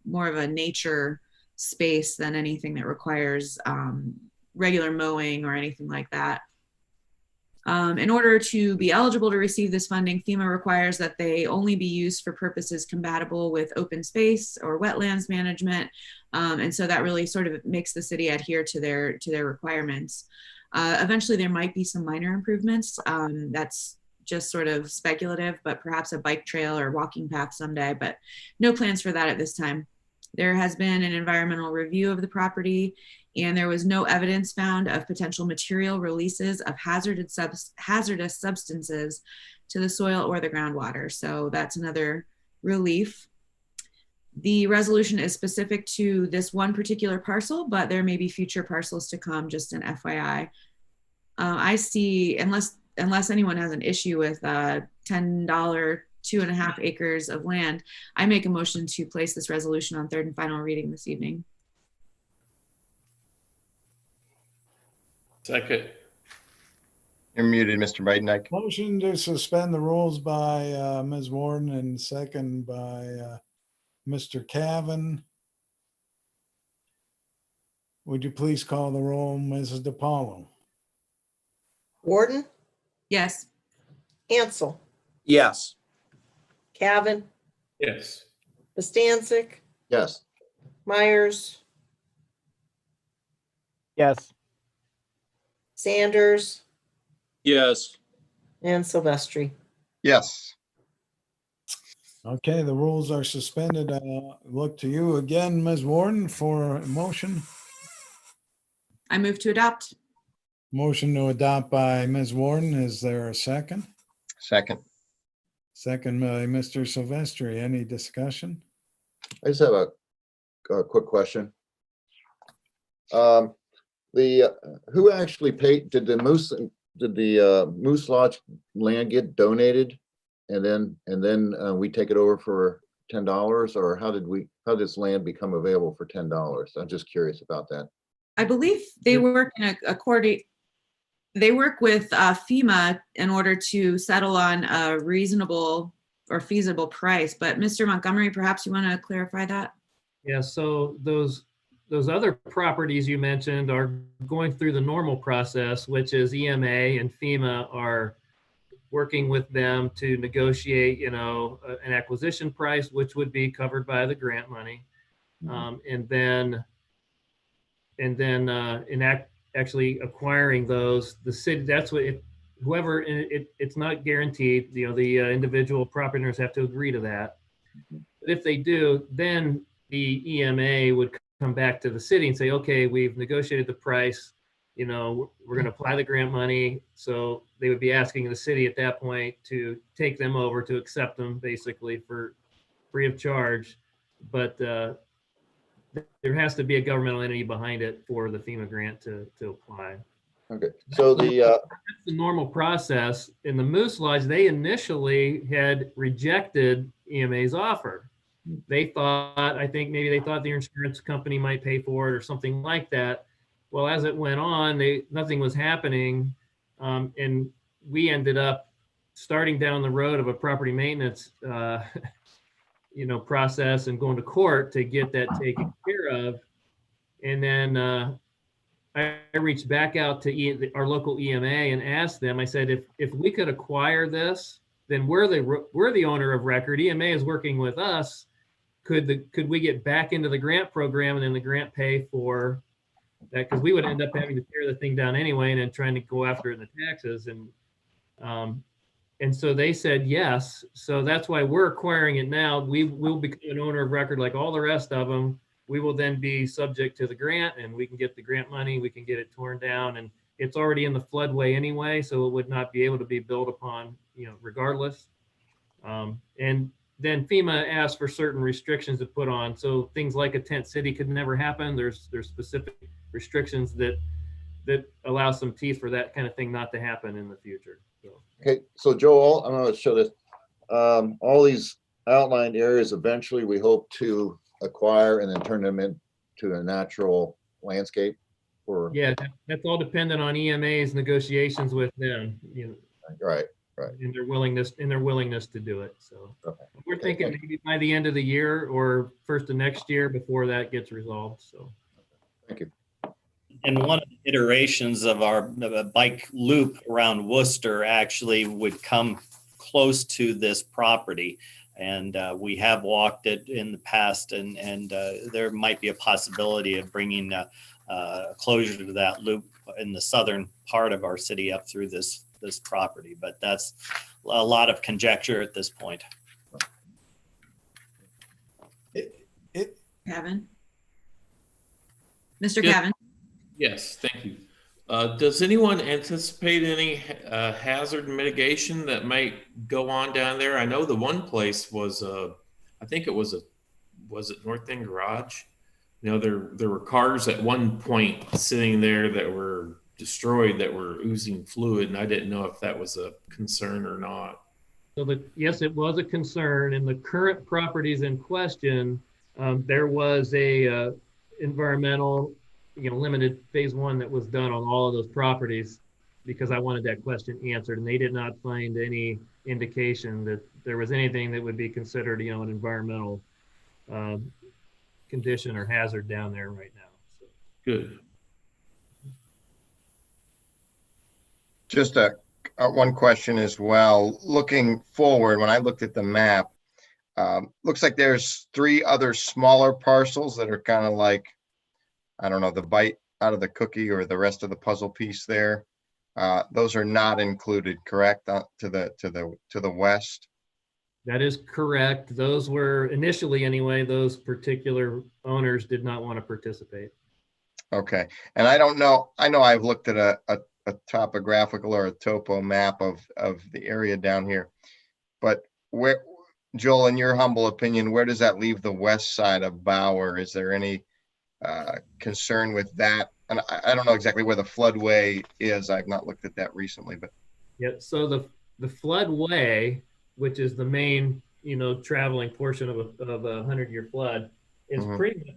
more of a nature space than anything that requires regular mowing or anything like that. In order to be eligible to receive this funding, FEMA requires that they only be used for purposes compatible with open space or wetlands management. And so that really sort of makes the city adhere to their requirements. Eventually there might be some minor improvements. That's just sort of speculative, but perhaps a bike trail or walking path someday, but no plans for that at this time. There has been an environmental review of the property, and there was no evidence found of potential material releases of hazardous substances to the soil or the groundwater. So that's another relief. The resolution is specific to this one particular parcel, but there may be future parcels to come, just an FYI. I see, unless anyone has an issue with $10, 2.5 acres of land, I make a motion to place this resolution on third and final reading this evening. Second. You're muted, Mr. Bidenike. Motion to suspend the rules by Ms. Warden and second by Mr. Cavan. Would you please call the roll, Mrs. DiPaolo? Warden, Yes. Ansel, Yes. Cavan, Yes. Bostancic, Yes. Myers, Yes. Sanders, Yes. and Silvestri. Yes. Okay, the rules are suspended. Look to you again, Ms. Warden, for a motion. I move to adopt. Motion to adopt by Ms. Warden. Is there a second? Second. Second by Mr. Silvestri. Any discussion? I just have a quick question. Who actually paid, did the Moose Lodge land get donated? And then we take it over for $10, or how did this land become available for $10? I'm just curious about that. I believe they work in they work with FEMA in order to settle on a reasonable or feasible price. But Mr. Montgomery, perhaps you want to clarify that? Yeah, so those other properties you mentioned are going through the normal process, which is EMA and FEMA are working with them to negotiate, an acquisition price, which would be covered by the grant money. And then actually acquiring those, the city, that's what it's not guaranteed, the individual property owners have to agree to that. But if they do, then the EMA would come back to the city and say, okay, we've negotiated the price, we're going to apply the grant money. So they would be asking the city at that point to take them over, to accept them basically for free of charge. But there has to be a governmental entity behind it for the FEMA grant to apply. Okay, so that's the normal process. In the Moose Lodge, they initially had rejected EMA's offer. They thought, I think maybe they thought the insurance company might pay for it or something like that. Well, as it went on, nothing was happening, and we ended up starting down the road of a property maintenance process and going to court to get that taken care of. And then I reached back out to our local EMA and asked them, I said, if we could acquire this, then we're the owner of record. EMA is working with us. Could we get back into the grant program and then the grant pay for that? Because we would end up having to tear the thing down anyway and then trying to go after it in the taxes. And so they said yes. So that's why we're acquiring it now. We will become an owner of record like all the rest of them. We will then be subject to the grant, and we can get the grant money. We can get it torn down, and it's already in the floodway anyway, so it would not be able to be built upon, regardless. And then FEMA asked for certain restrictions to put on. So things like a tent city could never happen. There's specific restrictions that allow some teeth for that kind of thing not to happen in the future. Okay, so Joel, I'm going to show this. All these outlined areas, eventually we hope to acquire and then turn them into a natural landscape for. Yeah, that's all dependent on EMA's negotiations with them. Right. And their willingness to do it. So we're thinking maybe by the end of the year or first of next year before that gets resolved. So thank you. And one of the iterations of our bike loop around Wooster actually would come close to this property. And we have walked it in the past, and there might be a possibility of bringing a closure to that loop in the southern part of our city up through this property. But that's a lot of conjecture at this point. Cavan. Mr. Yes. Cavan. Yes, thank you. Does anyone anticipate any hazard mitigation that might go on down there? I know the one place was, I think it was it North End Garage? You know, there were cars at one point sitting there that were destroyed, that were oozing fluid, and I didn't know if that was a concern or not. So yes, it was a concern. In the current properties in question, there was a environmental, limited phase 1 that was done on all of those properties because I wanted that question answered, and they did not find any indication that there was anything that would be considered, an environmental condition or hazard down there right now. So. Good. Just one question as well. Looking forward, when I looked at the map, looks like there's 3 other smaller parcels that are kind of like, I don't know, the bite out of the cookie or the rest of the puzzle piece there. Those are not included, correct? To the west. That is correct. Those were initially, anyway, those particular owners did not want to participate. Okay. And I don't know, I know I've looked at a topographical or a topo map of the area down here, but where, Joel, in your humble opinion, where does that leave the west side of Bauer? Is there any concern with that? And I don't know exactly where the floodway is. I've not looked at that recently, but. Yeah, so the floodway, which is the main, traveling portion of a 100-year flood, is pretty much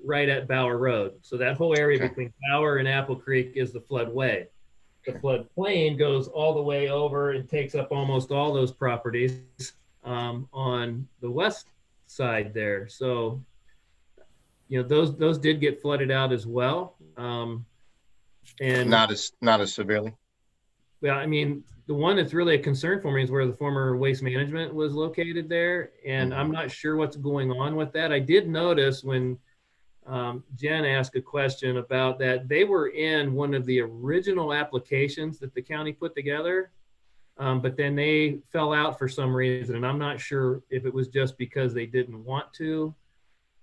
right at Bauer Road. So that whole area between Bauer and Apple Creek is the floodway. The floodplain goes all the way over and takes up almost all those properties on the west side there. So, those did get flooded out as well. And not as severely. Well, I mean, the one that's really a concern for me is where the former waste management was located there. And I'm not sure what's going on with that. I did notice when Jen asked a question about that, they were in one of the original applications that the county put together, but then they fell out for some reason. And I'm not sure if it was just because they didn't want to.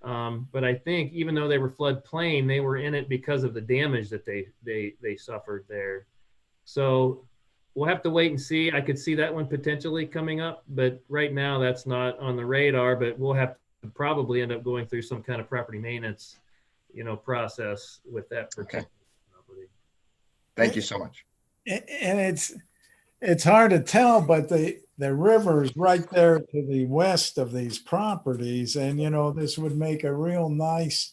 But I think even though they were floodplain, they were in it because of the damage that they suffered there. So we'll have to wait and see. I could see that one potentially coming up, but right now that's not on the radar, but we'll have to probably end up going through some kind of property maintenance, process with that particular property. Thank you so much. And it's hard to tell, but the river's right there to the west of these properties. And, this would make a real nice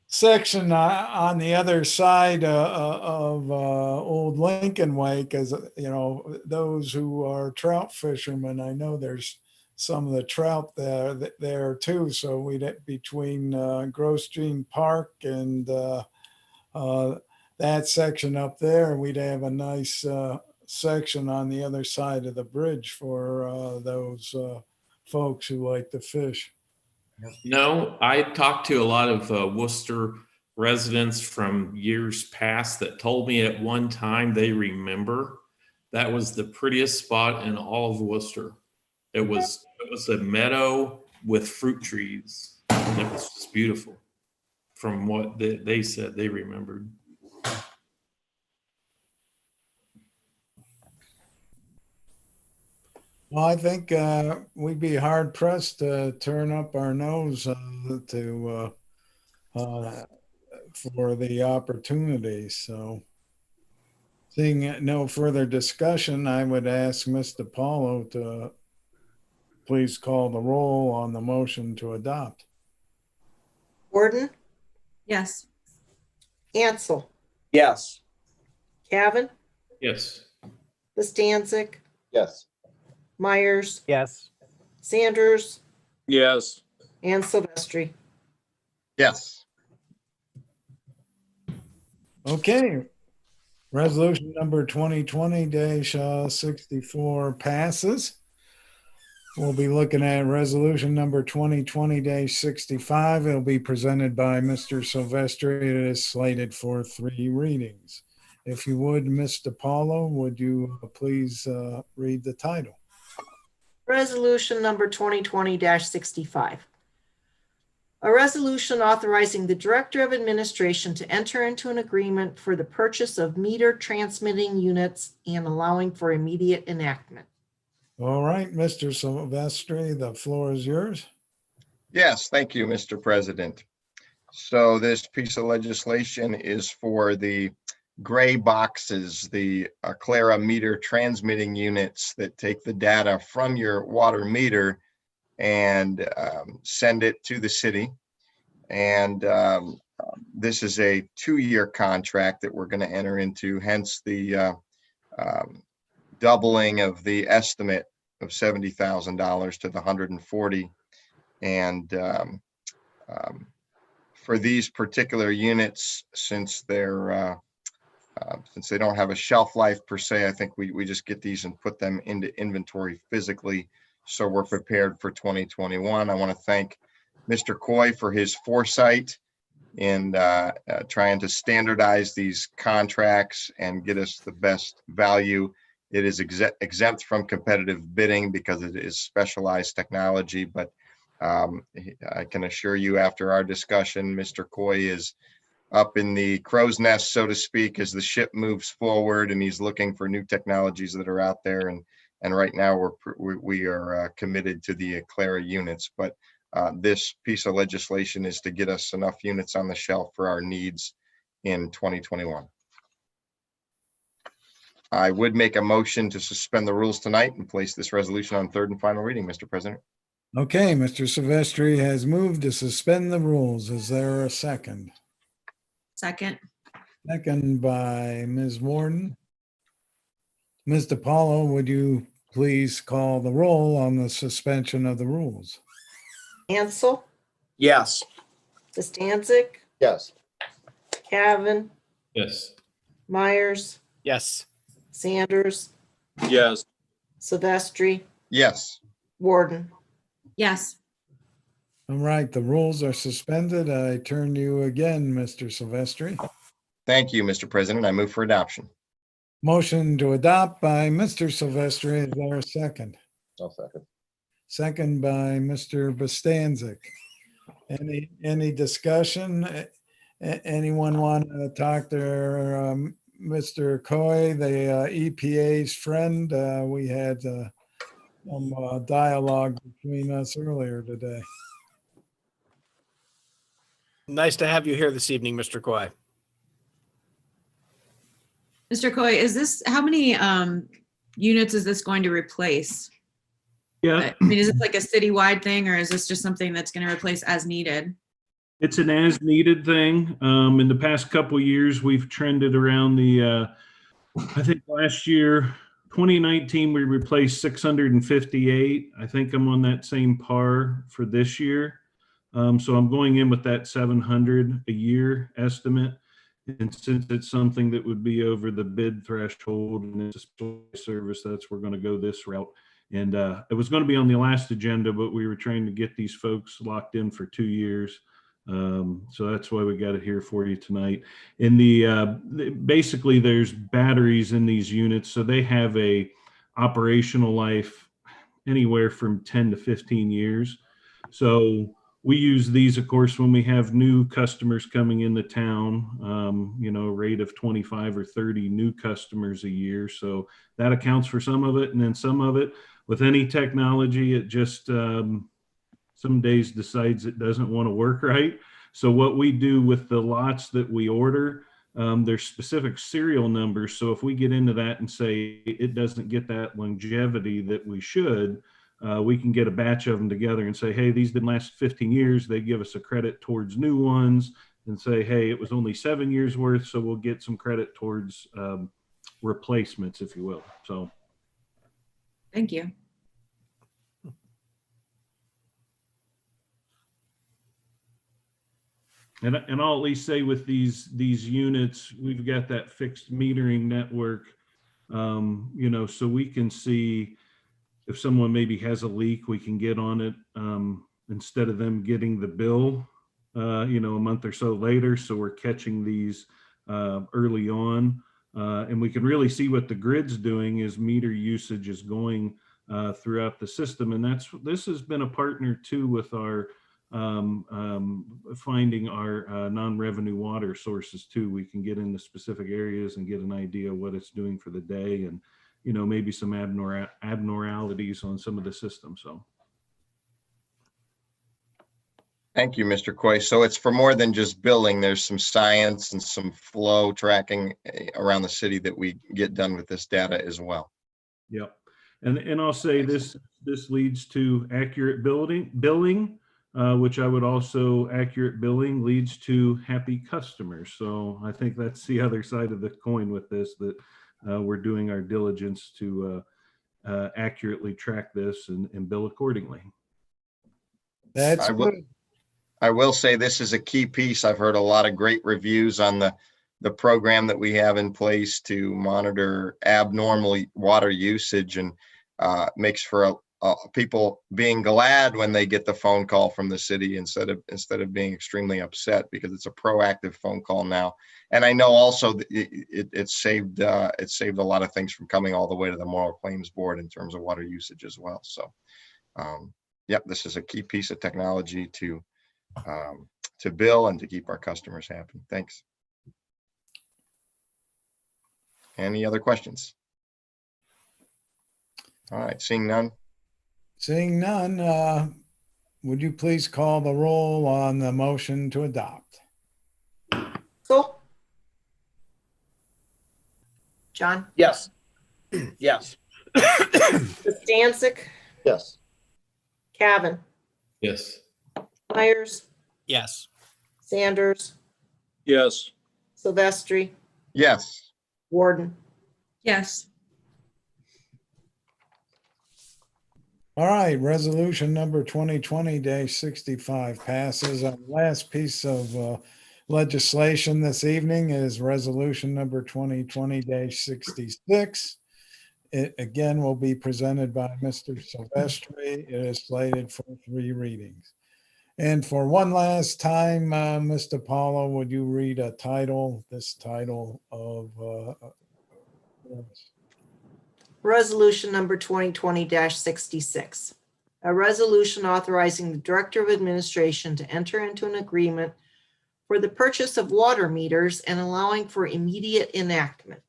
section on the other side of Old Lincoln Way, because those who are trout fishermen, I know there's some of the trout there too. So we'd between Grosjean Park and that section up there, we'd have a nice section on the other side of the bridge for those folks who like to fish. No, I talked to a lot of Wooster residents from years past that told me at one time they remember that was the prettiest spot in all of Wooster. It was a meadow with fruit trees. And it was just beautiful from what they said they remembered. Well, I think we'd be hard pressed to turn up our nose for the opportunities. So, seeing no further discussion, I would ask Mr. Paulo to please call the roll on the motion to adopt. Gordon? Yes. Ansel? Yes. Cavan? Yes. Bostancic? Yes. Myers? Yes. Sanders? Yes. And Silvestri? Yes. Okay. Resolution number 2020-64 passes. We'll be looking at resolution number 2020-65. It'll be presented by Mr. Silvestri. It is slated for 3 readings. If you would, Mr. Paulo, would you please read the title? Resolution number 2020-65. A resolution authorizing the Director of Administration to enter into an agreement for the purchase of meter transmitting units and allowing for immediate enactment. All right, Mr. Silvestri, the floor is yours. Yes, thank you, Mr. President. So this piece of legislation is for the gray boxes, the Clara meter transmitting units that take the data from your water meter and send it to the city. And this is a 2-year contract that we're going to enter into, hence the doubling of the estimate of $70,000 to the 140. And for these particular units, since they don't have a shelf life per se, I think we just get these and put them into inventory physically, so we're prepared for 2021. I want to thank Mr. Coy for his foresight in trying to standardize these contracts and get us the best value. It is exempt from competitive bidding because it is specialized technology, but I can assure you after our discussion, Mr. Coy is up in the crow's nest, so to speak, as the ship moves forward, and he's looking for new technologies that are out there. And right now we are committed to the Clara units, but this piece of legislation is to get us enough units on the shelf for our needs in 2021. I would make a motion to suspend the rules tonight and place this resolution on third and final reading, Mr. President. Okay, Mr. Silvestri has moved to suspend the rules. Is there a second? Second. Second by Ms. Warden. Ms. DiPaolo, would you please call the roll on the suspension of the rules? Ansel, Yes. Costanzic, Yes. Cavan, Yes. Myers, Yes. Sanders, Yes. Silvestri, Yes. Warden. Yes. All right, the rules are suspended. I turn to you again, Mr. Silvestri. Thank you, Mr. President. I move for adoption. Motion to adopt by Mr. Silvestri. Is there a second? I'll second. Second by Mr. Bostancic. Any discussion? Anyone want to talk to Mr. Coy, the EPA's friend? We had some dialogue between us earlier today. Nice to have you here this evening, Mr. Coy. Mr. Coy, how many units is this going to replace? Yeah, I mean, is it like a citywide thing, or is this just something that's going to replace as needed? it's an as needed thing. In the past couple of years, we've trended around I think last year, 2019, we replaced 658. I think I'm on that same par for this year. So I'm going in with that 700 a year estimate. And since it's something that would be over the bid threshold and it's a service, we're going to go this route. And it was going to be on the last agenda, but we were trying to get these folks locked in for 2 years. So that's why we got it here for you tonight. And basically there's batteries in these units. So they have a operational life anywhere from 10 to 15 years. So we use these, of course, when we have new customers coming into town, a rate of 25 or 30 new customers a year. So that accounts for some of it. And then some of it, with any technology, it just some days decides it doesn't want to work right. So what we do with the lots that we order, there's specific serial numbers. So if we get into that and say it doesn't get that longevity that we should, we can get a batch of them together and say, hey, these didn't last 15 years. They give us a credit towards new ones and say, hey, it was only 7 years worth. So we'll get some credit towards replacements, if you will. So. Thank you. And I'll at least say with these units, we've got that fixed metering network, so we can see if someone maybe has a leak, we can get on it instead of them getting the bill, a month or so later. So we're catching these early on, and we can really see what the grid's doing as meter usage is going throughout the system. And this has been a partner too with our finding our non-revenue water sources too. We can get into specific areas and get an idea of what it's doing for the day, and maybe some abnormalities on some of the systems. So Thank you, Mr. Coy. So it's for more than just billing. There's some science and some flow tracking around the city that we get done with this data as well. Yep. And I'll say this leads to accurate billing, which I would also accurate billing leads to happy customers. So I think that's the other side of the coin with this, that we're doing our diligence to accurately track this and bill accordingly. That's good. I will say this is a key piece. I've heard a lot of great reviews on the program that we have in place to monitor abnormal water usage, and makes for people being glad when they get the phone call from the city instead of being extremely upset, because it's a proactive phone call now. And I know also that it saved a lot of things from coming all the way to the Moral Claims Board in terms of water usage as well. So, yep, this is a key piece of technology to bill and to keep our customers happy. Thanks. Any other questions? All right, seeing none. Seeing none, would you please call the roll on the motion to adopt? So, John? Yes. Yes. Stancic? Yes. Cavan? Yes. Myers? Yes. Sanders? Yes. Silvestri? Yes. Warden? Yes. All right, resolution number 2020-65 passes. Our last piece of legislation this evening is resolution number 2020-66. It again will be presented by Mr. Silvestri. It is slated for 3 readings. And for one last time, Mr. Paulo, would you read this title of Resolution number 2020-66. A resolution authorizing the Director of Administration to enter into an agreement for the purchase of water meters and allowing for immediate enactment.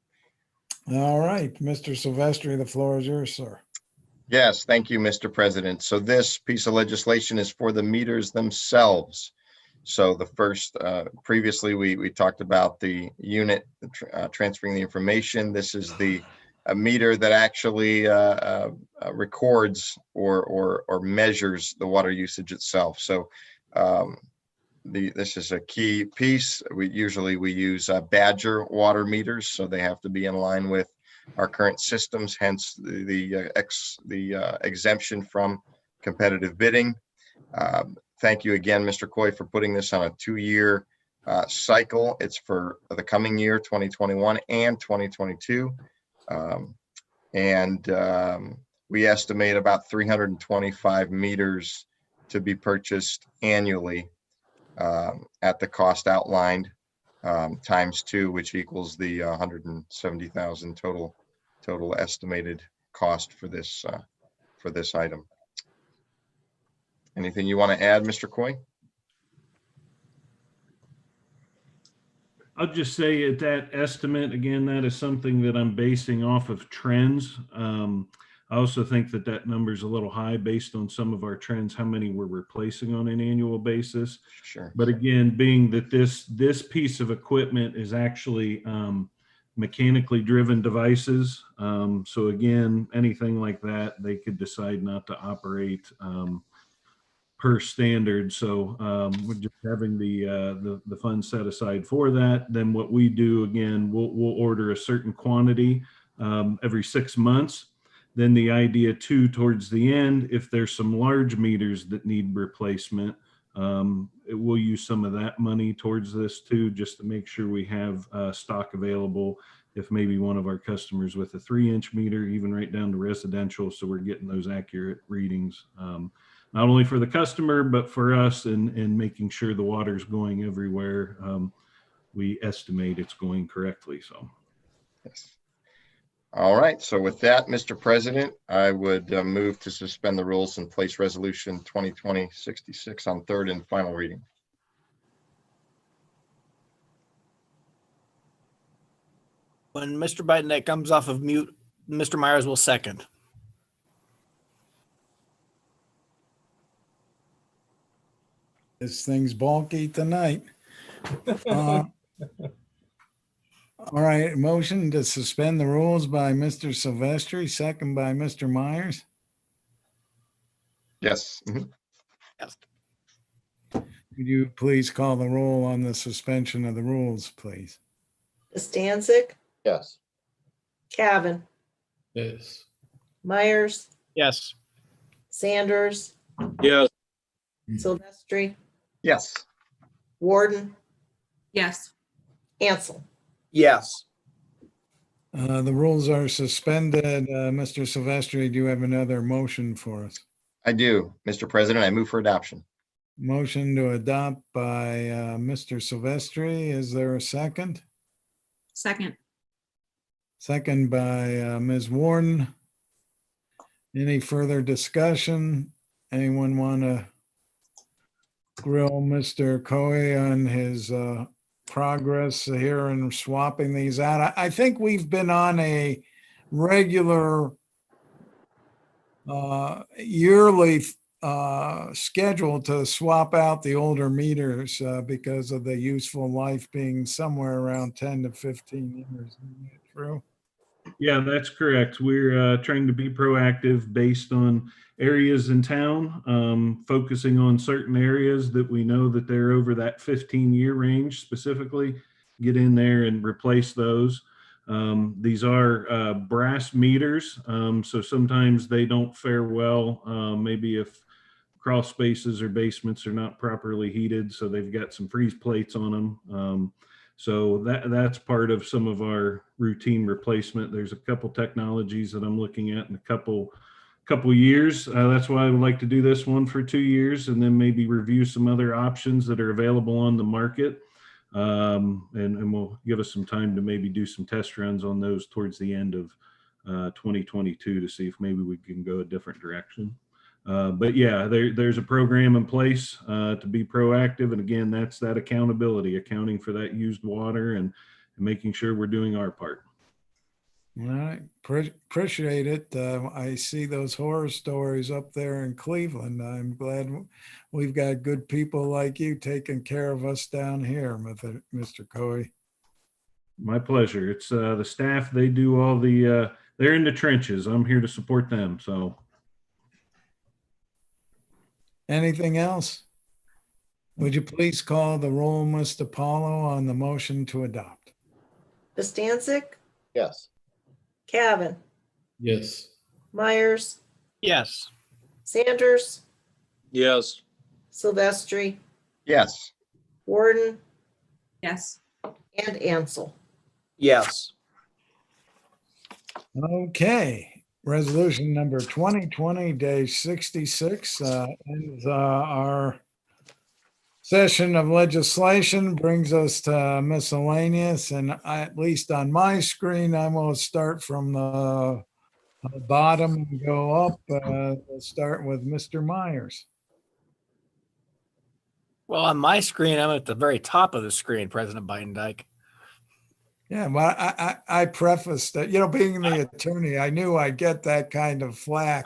All right, Mr. Silvestri, the floor is yours, sir. Yes, thank you, Mr. President. So this piece of legislation is for the meters themselves. So the first, previously we talked about the unit transferring the information. This is a meter that actually records or measures the water usage itself. So this is a key piece. We use Badger water meters, so they have to be in line with our current systems, hence the exemption from competitive bidding. Thank you again, Mr. Coy, for putting this on a 2-year cycle. It's for the coming year, 2021 and 2022. We estimate about 325 meters to be purchased annually at the cost outlined, times 2, which equals the 170,000 total estimated cost for this item. Anything you want to add, Mr. Coy? I'll just say at that estimate, again, that is something that I'm basing off of trends. I also think that number is a little high based on some of our trends, how many we're replacing on an annual basis. Sure. But again, being that this piece of equipment is actually mechanically driven devices. So again, anything like that, they could decide not to operate per standard. So we're just having the funds set aside for that. Then what we do, again, we'll order a certain quantity every 6 months. Then the idea too, towards the end, if there's some large meters that need replacement, we'll use some of that money towards this too, just to make sure we have stock available. If maybe one of our customers with a 3-inch meter, even right down to residential, so we're getting those accurate readings, not only for the customer, but for us, and making sure the water's going everywhere. We estimate it's going correctly. So. Yes. All right, so with that, Mr. President, I would move to suspend the rules and place resolution 2020-66 on third and final reading. When Mr. Biden comes off of mute, Mr. Myers will second. This thing's bulky tonight. All right, motion to suspend the rules by Mr. Silvestri, second by Mr. Myers. Yes. Yes. Would you please call the roll on the suspension of the rules, please? Bastancik, Yes. Cavan, Yes. Myers, Yes. Sanders, Yes. Silvestri, Yes. Warden, Yes. Ansel. Yes. The rules are suspended. Mr. Silvestri, do you have another motion for us? I do, Mr. President. I move for adoption. Motion to adopt by Mr. Silvestri. Is there a second? Second. Second by Ms. Warden. Any further discussion? Anyone want to grill Mr. Coe on his progress here in swapping these out? I think we've been on a regular yearly schedule to swap out the older meters because of the useful life being somewhere around 10 to 15 years. Isn't that true? Yeah, that's correct. We're trying to be proactive based on areas in town, focusing on certain areas that we know that they're over that 15-year range specifically, get in there and replace those. These are brass meters, so sometimes they don't fare well, maybe if crawl spaces or basements are not properly heated, so they've got some freeze plates on them. So that's part of some of our routine replacement. There's a couple technologies that I'm looking at in a couple years. That's why I would like to do this one for 2 years and then maybe review some other options that are available on the market. And we'll give us some time to maybe do some test runs on those towards the end of 2022 to see if maybe we can go a different direction. But yeah, there's a program in place to be proactive. And again, that's that accountability, accounting for that used water and making sure we're doing our part. All right, appreciate it. I see those horror stories up there in Cleveland. I'm glad we've got good people like you taking care of us down here, Mr. Coe. My pleasure. It's the staff, they do all the, they're in the trenches. I'm here to support them, so. Anything else? Would you please call the roll, Mr. Paulo, on the motion to adopt? Bastancik, Yes. Cavan, Yes. Myers, Yes. Sanders, Yes. Silvestri, Yes. Warden, Yes. and Ansel. Yes. Okay. Resolution number 2020-66 ends our session of legislation, brings us to miscellaneous, and at least on my screen, I'm going to start from the bottom and go up. We'll start with Mr. Myers. Well, on my screen, I'm at the very top of the screen, President Biden. Yeah, well, I prefaced that, being the attorney, I knew I'd get that kind of flack.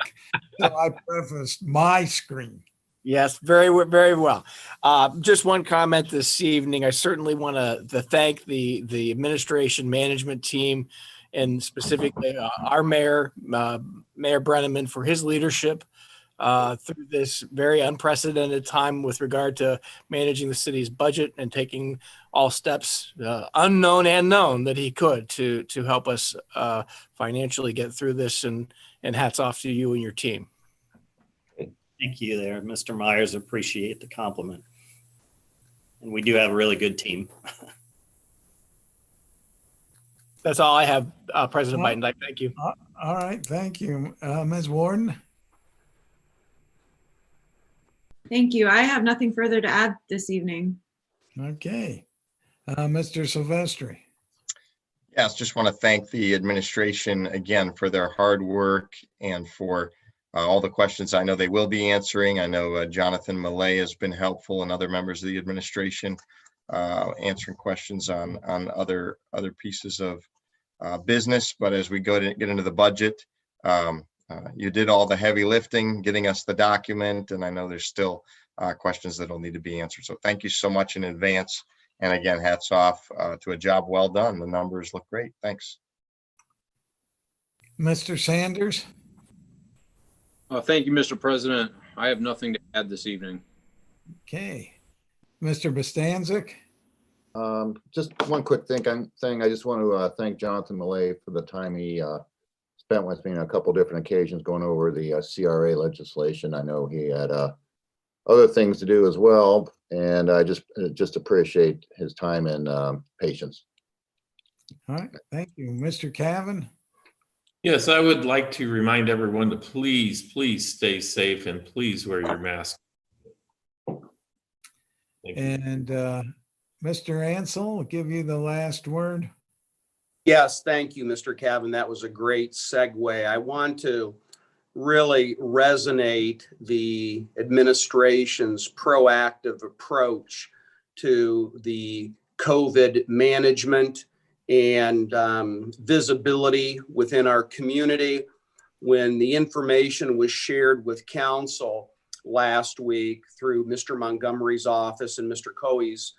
So I prefaced my screen. Yes, very, very well. Just one comment this evening. I certainly want to thank the administration management team and specifically our mayor, Mayor Brenneman, for his leadership through this very unprecedented time with regard to managing the city's budget and taking all steps, unknown and known, that he could to help us financially get through this. And hats off to you and your team. Thank you there, Mr. Myers. Appreciate the compliment. And we do have a really good team. That's all I have, President Biden. Thank you. All right, thank you. Ms. Warden? Thank you. I have nothing further to add this evening. Okay. Mr. Silvestri? Yes, just want to thank the administration again for their hard work and for all the questions I know they will be answering. I know Jonathan Millay has been helpful and other members of the administration answering questions on other pieces of business. But as we go to get into the budget, you did all the heavy lifting, getting us the document, and I know there's still questions that will need to be answered. So thank you so much in advance. And again, hats off to a job well done. The numbers look great. Thanks. Mr. Sanders? Thank you, Mr. President. I have nothing to add this evening. Okay. Mr. Bostancic? Just one quick thing. I just want to thank Jonathan Millay for the time he spent with me on a couple different occasions going over the CRA legislation. I know he had other things to do as well, and I just appreciate his time and patience. All right, thank you. Mr. Cavan? Yes, I would like to remind everyone to please stay safe and please wear your mask. And Mr. Ansel, I'll give you the last word. Yes, thank you, Mr. Cavan. That was a great segue. I want to really resonate the administration's proactive approach to the COVID management and visibility within our community. When the information was shared with council last week through Mr. Montgomery's office and Mr. Coey's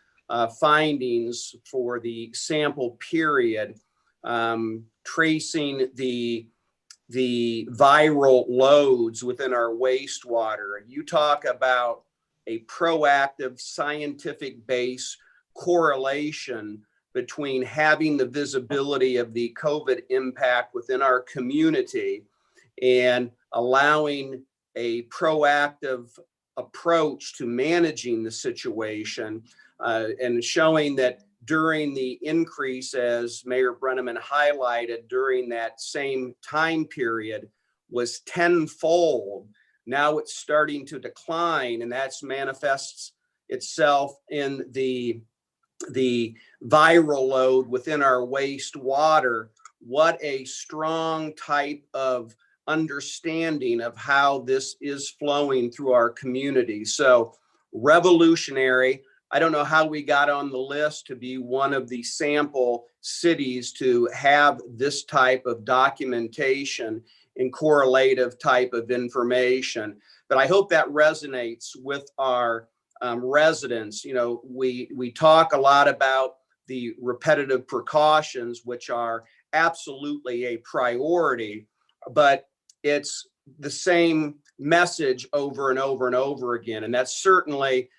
findings for the sample period, tracing the viral loads within our wastewater. You talk about a proactive scientific base correlation between having the visibility of the COVID impact within our community and allowing a proactive approach to managing the situation, and showing that during the increase, as Mayor Brenneman highlighted, during that same time period was tenfold. Now it's starting to decline, and that's manifests itself in the viral load within our wastewater. What a strong type of understanding of how this is flowing through our community. So revolutionary. I don't know how we got on the list to be one of the sample cities to have this type of documentation and correlative type of information, but I hope that resonates with our residents. You know, we talk a lot about the repetitive precautions, which are absolutely a priority, but it's the same message over and over and over again. And that's certainly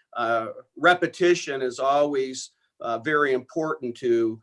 repetition is always very important to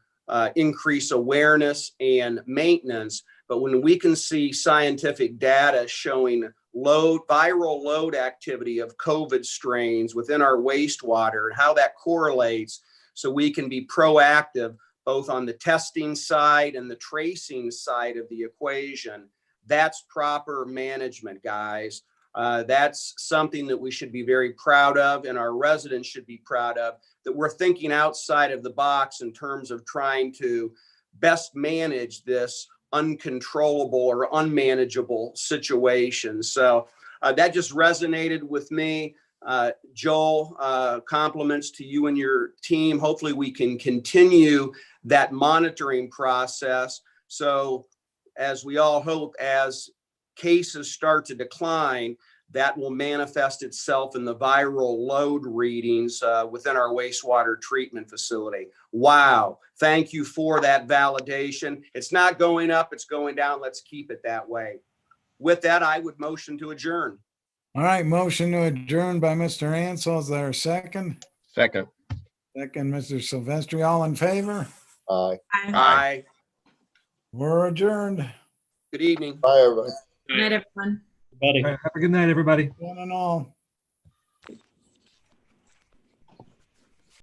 increase awareness and maintenance. But when we can see scientific data showing viral load activity of COVID strains within our wastewater and how that correlates, so we can be proactive both on the testing side and the tracing side of the equation, that's proper management, guys. That's something that we should be very proud of, and our residents should be proud of, that we're thinking outside of the box in terms of trying to best manage this uncontrollable or unmanageable situation. So that just resonated with me. Joel, compliments to you and your team. Hopefully we can continue that monitoring process. So as we all hope, as cases start to decline, that will manifest itself in the viral load readings within our wastewater treatment facility. Wow. Thank you for that validation. It's not going up, it's going down. Let's keep it that way. With that, I would motion to adjourn. All right, motion to adjourn by Mr. Ansel. Is there a second? Second. Second, Mr. Silvestri. All in favor? Aye. Aye. We're adjourned. Good evening. Bye, everybody. Good night, everyone. All right, have a good night, everybody. One and all.